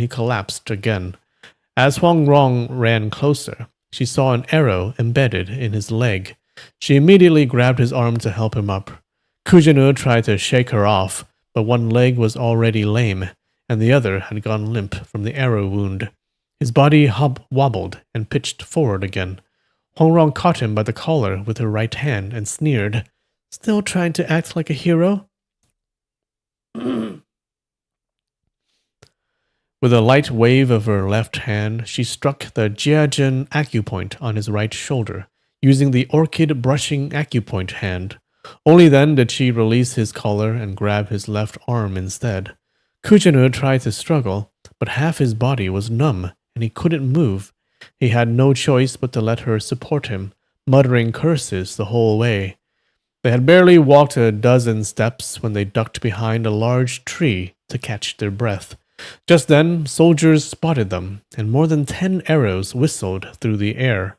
collapsed again. As Huang Rong ran closer, she saw an arrow embedded in his leg. She immediately grabbed his arm to help him up. Ke Jian'e tried to shake her off, but one leg was already lame, and the other had gone limp from the arrow wound. His body wobbled and pitched forward again. Hong Rong caught him by the collar with her right hand and sneered, "Still trying to act like a hero?" With a light wave of her left hand, she struck the Jiajin acupoint on his right shoulder, using the orchid brushing acupoint hand. Only then did she release his collar and grab his left arm instead. Ke Jian'e tried to struggle, but half his body was numb, and he couldn't move. He had no choice but to let her support him, muttering curses the whole way. They had barely walked a dozen steps when they ducked behind a large tree to catch their breath. Just then, soldiers spotted them, and more than 10 arrows whistled through the air.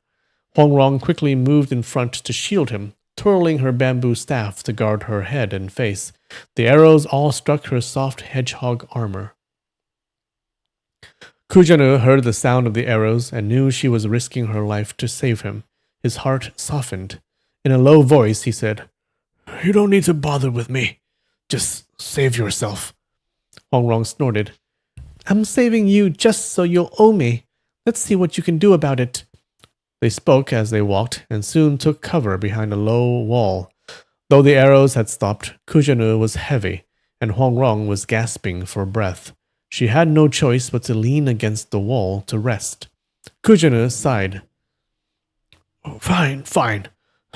Huang Rong quickly moved in front to shield him, twirling her bamboo staff to guard her head and face. The arrows all struck her soft hedgehog armor. Ke Jian'e heard the sound of the arrows and knew she was risking her life to save him. His heart softened. In a low voice, he said, "You don't need to bother with me. Just save yourself." Hong Rong snorted. I'm saving you just so you'll owe me. Let's see what you can do about it. They spoke as they walked and soon took cover behind a low wall. Though the arrows had stopped, Kujanu was heavy, and Huangrong was gasping for breath. She had no choice but to lean against the wall to rest. Kujanu sighed. Fine, fine.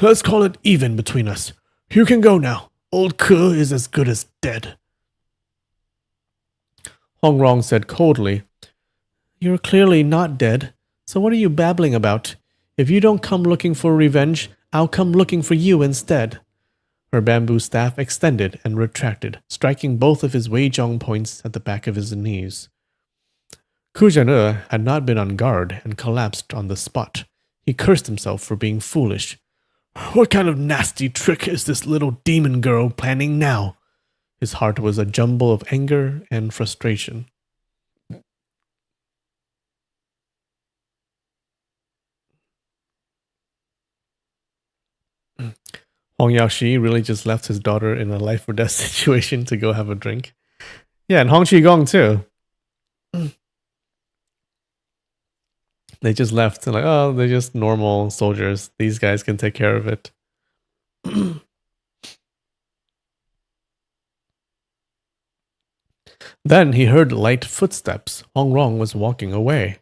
Let's call it even between us. You can go now. Old Ke is as good as dead. Huangrong said coldly, You're clearly not dead, so what are you babbling about? If you don't come looking for revenge, I'll come looking for you instead. Her bamboo staff extended and retracted, striking both of his Weizhong points at the back of his knees. Kujanu had not been on guard and collapsed on the spot. He cursed himself for being foolish. What kind of nasty trick is this little demon girl planning now? His heart was a jumble of anger and frustration. Hong Yaoshi really just left his daughter in a life or death situation to go have a drink. Yeah, and Hong Qigong too. They just left. They're like, oh, they're just normal soldiers. These guys can take care of it. Then he heard light footsteps. Huangrong was walking away.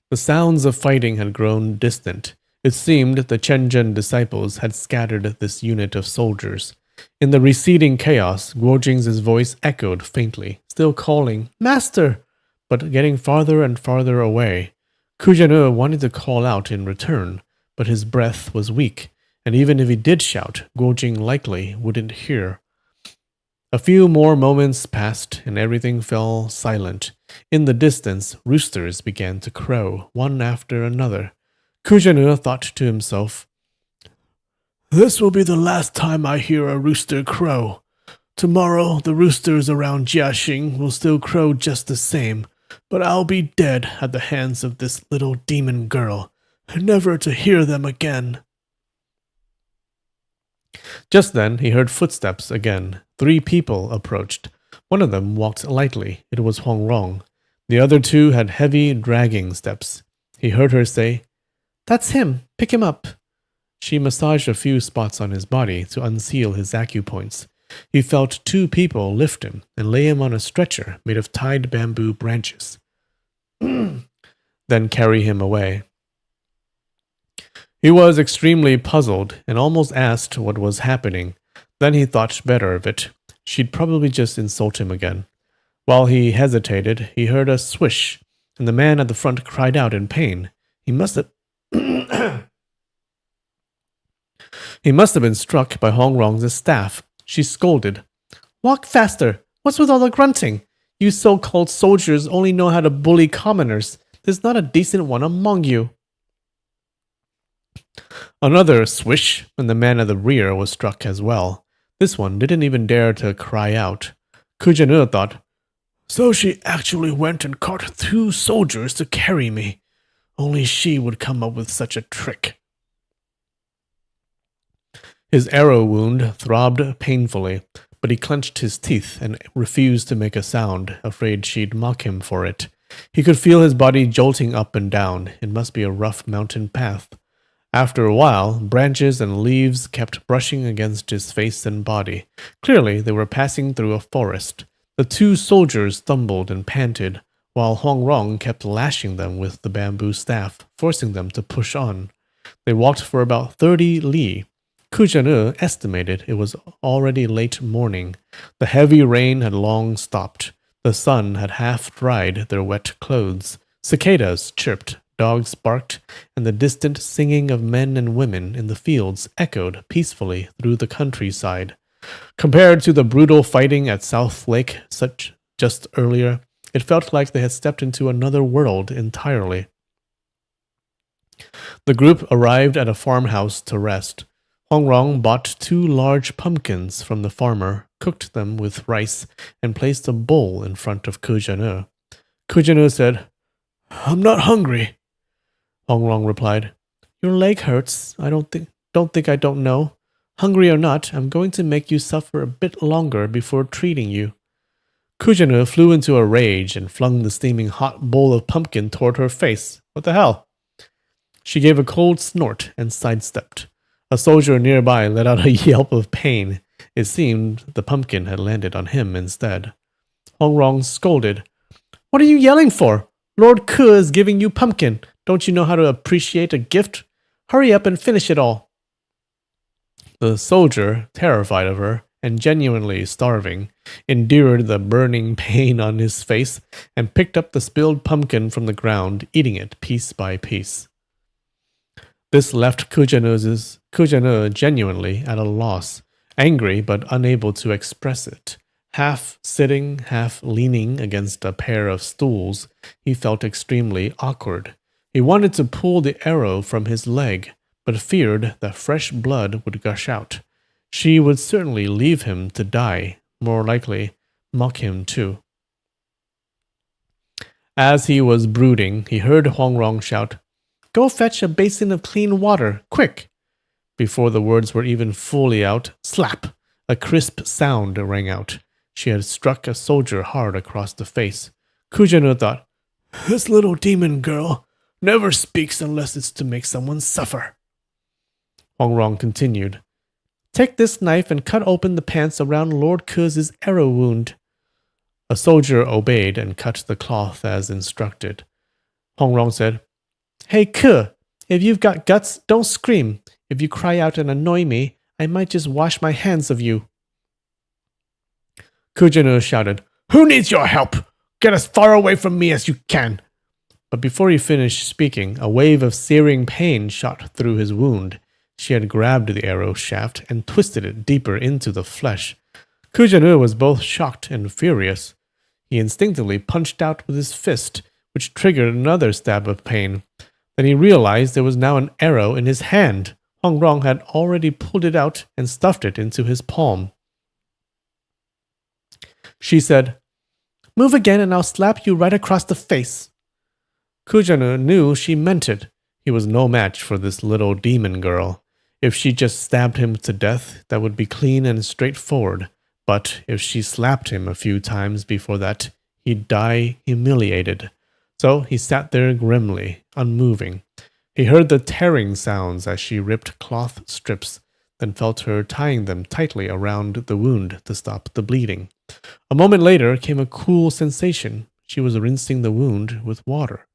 The sounds of fighting had grown distant. It seemed the Chenzhen disciples had scattered this unit of soldiers. In the receding chaos, Guojing's voice echoed faintly, still calling, Master! But getting farther and farther away. Kujanu wanted to call out in return, but his breath was weak, and even if he did shout, Guojing likely wouldn't hear. A few more moments passed, and everything fell silent. In the distance, roosters began to crow, one after another. Kujanu thought to himself, This will be the last time I hear a rooster crow. Tomorrow, the roosters around Jiaxing will still crow just the same, but I'll be dead at the hands of this little demon girl, never to hear them again. Just then, he heard footsteps again. 3 people approached. One of them walked lightly. It was Huangrong. The other 2 had heavy, dragging steps. He heard her say, That's him. Pick him up. She massaged a few spots on his body to unseal his acupoints. He felt 2 people lift him and lay him on a stretcher made of tied bamboo branches. Then carry him away. He was extremely puzzled and almost asked what was happening. Then he thought better of it. She'd probably just insult him again. While he hesitated, he heard a swish, and the man at the front cried out in pain. He must have been struck by Huangrong's staff. She scolded. Walk faster! What's with all the grunting? You so-called soldiers only know how to bully commoners. There's not a decent one among you. Another swish, and the man at the rear was struck as well. This one didn't even dare to cry out. Kujanu thought, So she actually went and caught 2 soldiers to carry me. Only she would come up with such a trick. His arrow wound throbbed painfully, but he clenched his teeth and refused to make a sound, afraid she'd mock him for it. He could feel his body jolting up and down. It must be a rough mountain path. After a while, branches and leaves kept brushing against his face and body. Clearly, they were passing through a forest. The 2 soldiers stumbled and panted, while Huangrong kept lashing them with the bamboo staff, forcing them to push on. They walked for about 30 li. Kujanu estimated it was already late morning. The heavy rain had long stopped. The sun had half dried their wet clothes. Cicadas chirped, dogs barked, and the distant singing of men and women in the fields echoed peacefully through the countryside. Compared to the brutal fighting at South Lake just earlier, it felt like they had stepped into another world entirely. The group arrived at a farmhouse to rest. Huangrong bought 2 large pumpkins from the farmer, cooked them with rice, and placed a bowl in front of Kujanu. Kujanu said, I'm not hungry. Huangrong replied, Your leg hurts. I don't think I don't know. Hungry or not, I'm going to make you suffer a bit longer before treating you. Kujanu flew into a rage and flung the steaming hot bowl of pumpkin toward her face. What the hell? She gave a cold snort and sidestepped. A soldier nearby let out a yelp of pain. It seemed the pumpkin had landed on him instead. Hongrong scolded. What are you yelling for? Lord Ke is giving you pumpkin. Don't you know how to appreciate a gift? Hurry up and finish it all. The soldier, terrified of her and genuinely starving, endured the burning pain on his face and picked up the spilled pumpkin from the ground, eating it piece by piece. This left Kujanu genuinely at a loss, angry but unable to express it. Half sitting, half leaning against a pair of stools, he felt extremely awkward. He wanted to pull the arrow from his leg, but feared that fresh blood would gush out. She would certainly leave him to die, more likely mock him too. As he was brooding, he heard Hongrong shout, Go fetch a basin of clean water, quick! Before the words were even fully out, slap! A crisp sound rang out. She had struck a soldier hard across the face. Kujanu thought, This little demon girl never speaks unless it's to make someone suffer. Hongrong continued, Take this knife and cut open the pants around Lord Ke's arrow wound. A soldier obeyed and cut the cloth as instructed. Hongrong said, Hey Ke, if you've got guts, don't scream. If you cry out and annoy me, I might just wash my hands of you. Kujanu shouted, Who needs your help? Get as far away from me as you can. But before he finished speaking, a wave of searing pain shot through his wound. She had grabbed the arrow shaft and twisted it deeper into the flesh. Kujanu was both shocked and furious. He instinctively punched out with his fist, which triggered another stab of pain. Then he realized there was now an arrow in his hand. Hongrong had already pulled it out and stuffed it into his palm. She said, Move again and I'll slap you right across the face. Kujanu knew she meant it. He was no match for this little demon girl. If she just stabbed him to death, that would be clean and straightforward. But if she slapped him a few times before that, he'd die humiliated. So he sat there grimly, unmoving. He heard the tearing sounds as she ripped cloth strips, then felt her tying them tightly around the wound to stop the bleeding. A moment later came a cool sensation. She was rinsing the wound with water.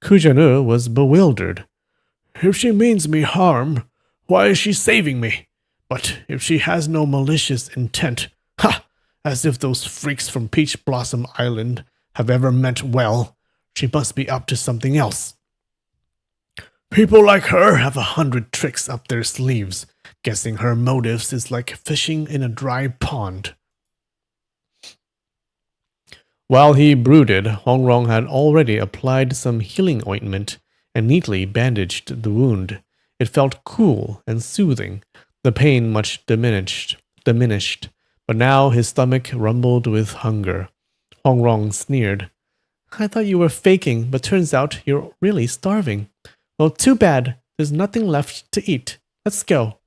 Kujanu was bewildered. If she means me harm, why is she saving me? But if she has no malicious intent, ha! As if those freaks from Peach Blossom Island have ever meant well, she must be up to something else. People like her have 100 tricks up their sleeves. Guessing her motives is like fishing in a dry pond. While he brooded, Hongrong had already applied some healing ointment and neatly bandaged the wound. It felt cool and soothing, the pain much diminished, but now his stomach rumbled with hunger. Hongrong sneered. I thought you were faking, but turns out you're really starving. Well, too bad. There's nothing left to eat. Let's go.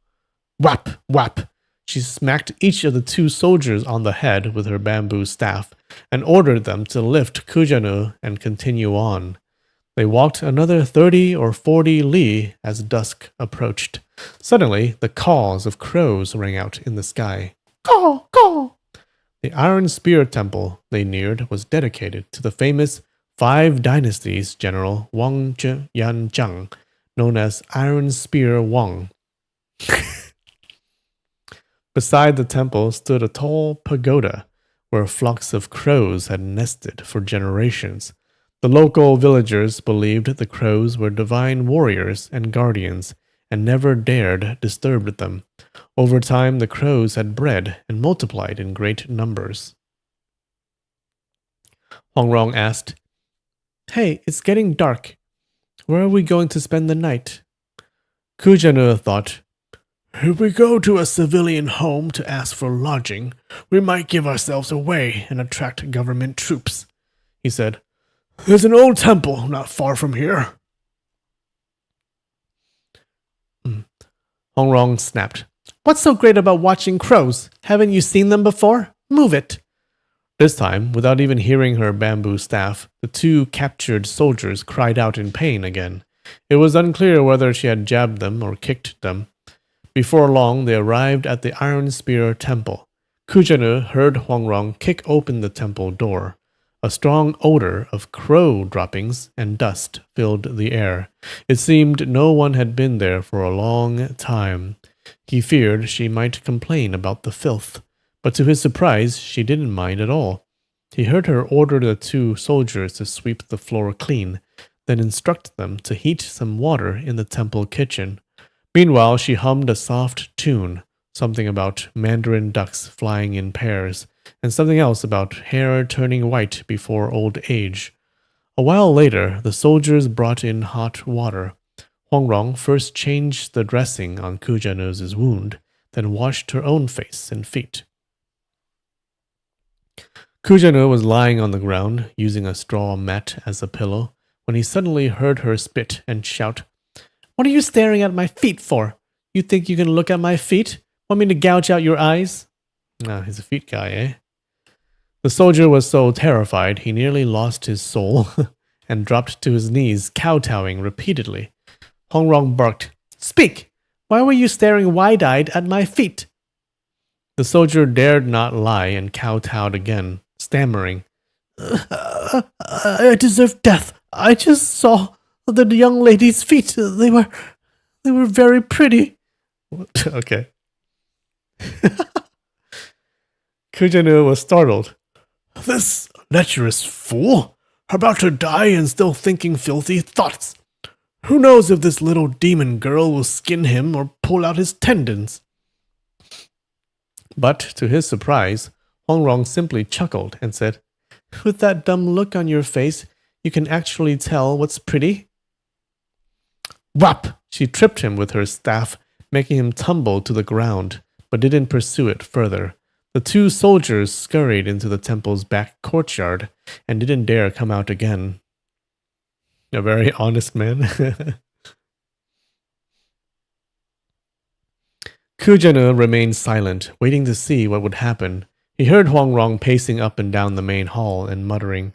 Whap, whap. She smacked each of the two soldiers on the head with her bamboo staff and ordered them to lift Kujanu and continue on. They walked another 30 or 40 li as dusk approached. Suddenly, the caws of crows rang out in the sky. Caw, caw. The Iron Spear Temple they neared was dedicated to the famous Five Dynasties General Wang Yanzhang, known as Iron Spear Wang. Beside the temple stood a tall pagoda, where flocks of crows had nested for generations. The local villagers believed the crows were divine warriors and guardians, and never dared disturb them. Over time, the crows had bred and multiplied in great numbers. Hongrong asked, Hey, it's getting dark. Where are we going to spend the night? Kujanu thought, If we go to a civilian home to ask for lodging, we might give ourselves away and attract government troops. He said, There's an old temple not far from here. Hongrong snapped. What's so great about watching crows? Haven't you seen them before? Move it. This time, without even hearing her bamboo staff, the two captured soldiers cried out in pain again. It was unclear whether she had jabbed them or kicked them. Before long, they arrived at the Iron Spear Temple. Kujanu heard Huangrong kick open the temple door. A strong odor of crow droppings and dust filled the air. It seemed no one had been there for a long time. He feared she might complain about the filth, but to his surprise, she didn't mind at all. He heard her order the two soldiers to sweep the floor clean, then instruct them to heat some water in the temple kitchen. Meanwhile, she hummed a soft tune, something about mandarin ducks flying in pairs, and something else about hair turning white before old age. A while later, the soldiers brought in hot water. Huangrong first changed the dressing on Kujanu's wound, then washed her own face and feet. Kujanu was lying on the ground, using a straw mat as a pillow, when he suddenly heard her spit and shout, "What are you staring at my feet for? You think you can look at my feet? Want me to gouge out your eyes?" Ah, he's a feet guy, eh? The soldier was so terrified he nearly lost his soul and dropped to his knees, kowtowing repeatedly. Huangrong barked, "Speak! Why were you staring wide-eyed at my feet?" The soldier dared not lie and kowtowed again, stammering, "I deserve death. I just saw the young lady's feet. They were very pretty." Okay. Kujanu was startled. "This lecherous fool, about to die and still thinking filthy thoughts. Who knows if this little demon girl will skin him or pull out his tendons?" But to his surprise, Huangrong simply chuckled and said, "With that dumb look on your face, you can actually tell what's pretty." Whap! She tripped him with her staff, making him tumble to the ground, but didn't pursue it further. The two soldiers scurried into the temple's back courtyard and didn't dare come out again. A very honest man. Kujanu remained silent, waiting to see what would happen. He heard Huangrong pacing up and down the main hall and muttering,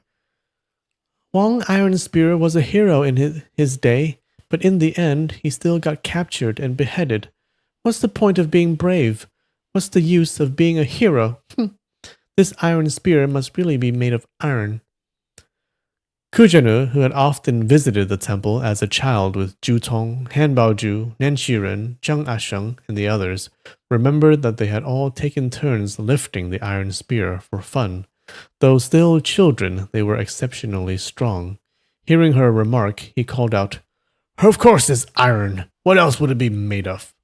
"Wang Iron Spear was a hero in his day, but in the end, he still got captured and beheaded. What's the point of being brave? What's the use of being a hero? This Iron Spear must really be made of iron." Kujanu, who had often visited the temple as a child with Ju Tong, Han Baoju, Nan Shiren, Zhang Asheng, and the others, remembered that they had all taken turns lifting the iron spear for fun. Though still children, they were exceptionally strong. Hearing her remark, he called out, "Of course it's iron. What else would it be made of?"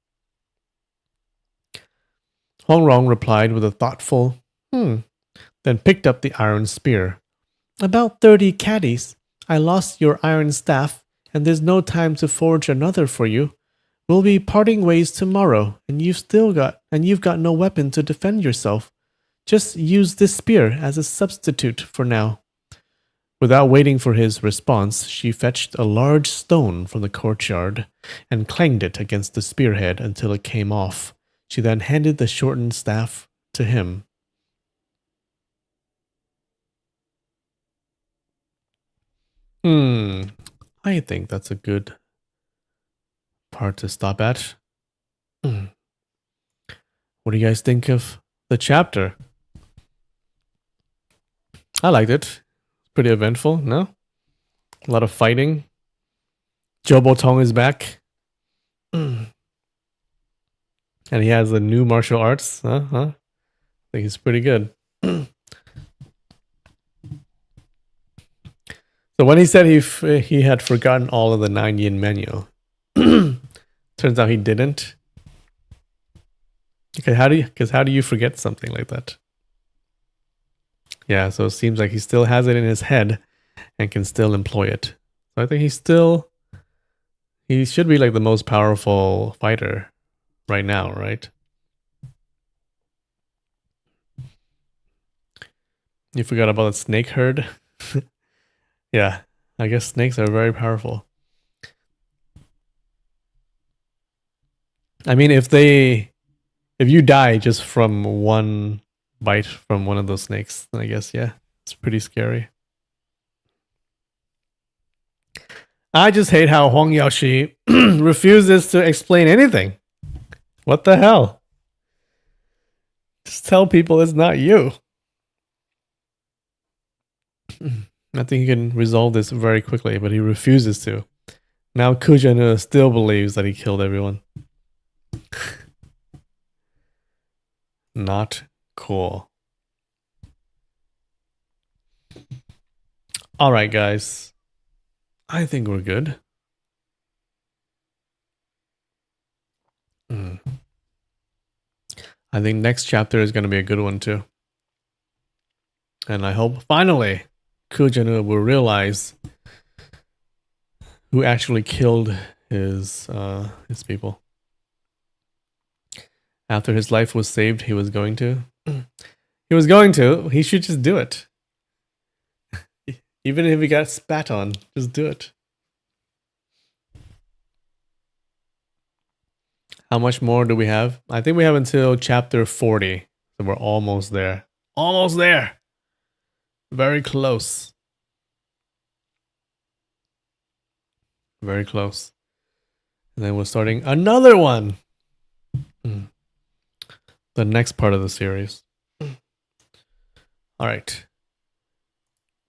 Huangrong replied with a thoughtful, then picked up the iron spear. "About 30 caddies. I lost your iron staff, and there's no time to forge another for you. We'll be parting ways tomorrow, and you've got no weapon to defend yourself. Just use this spear as a substitute for now." Without waiting for his response, she fetched a large stone from the courtyard and clanged it against the spearhead until it came off. She then handed the shortened staff to him. I think that's a good part to stop at. What do you guys think of the chapter? I liked it. Pretty eventful, no? A lot of fighting. Jobo Tong is back. And he has the new martial arts. I think he's pretty good. So when he said he had forgotten all of the 9 yin manual, turns out he didn't. Okay, how do you forget something like that? Yeah, so it seems like he still has it in his head and can still employ it. So I think he should be like the most powerful fighter right now, right? You forgot about the snake herd? Yeah, I guess snakes are very powerful. I mean, if you die just from one bite from one of those snakes, then I guess, yeah, it's pretty scary. I just hate how Huang Yaoshi refuses to explain anything. What the hell? Just tell people it's not you. I think he can resolve this very quickly, but he refuses to. Now Kujanu still believes that he killed everyone. Not cool. Alright, guys. I think we're good. I think next chapter is going to be a good one too. And I hope finally Kujanu will realize who actually killed his people. After his life was saved, he was going to. He was going to. He should just do it. Even if he got spat on, just do it. How much more do we have? I think we have until chapter 40. So we're almost there. Almost there. Very close. Very close. And then we're starting another one. The next part of the series. All right.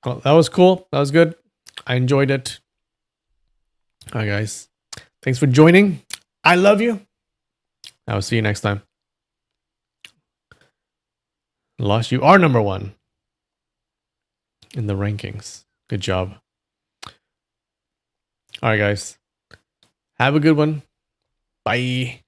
Well, that was cool. That was good. I enjoyed it. All right, guys. Thanks for joining. I love you. I will see you next time. Lost, you are number 1 in the rankings. Good job. All right, guys. Have a good one. Bye.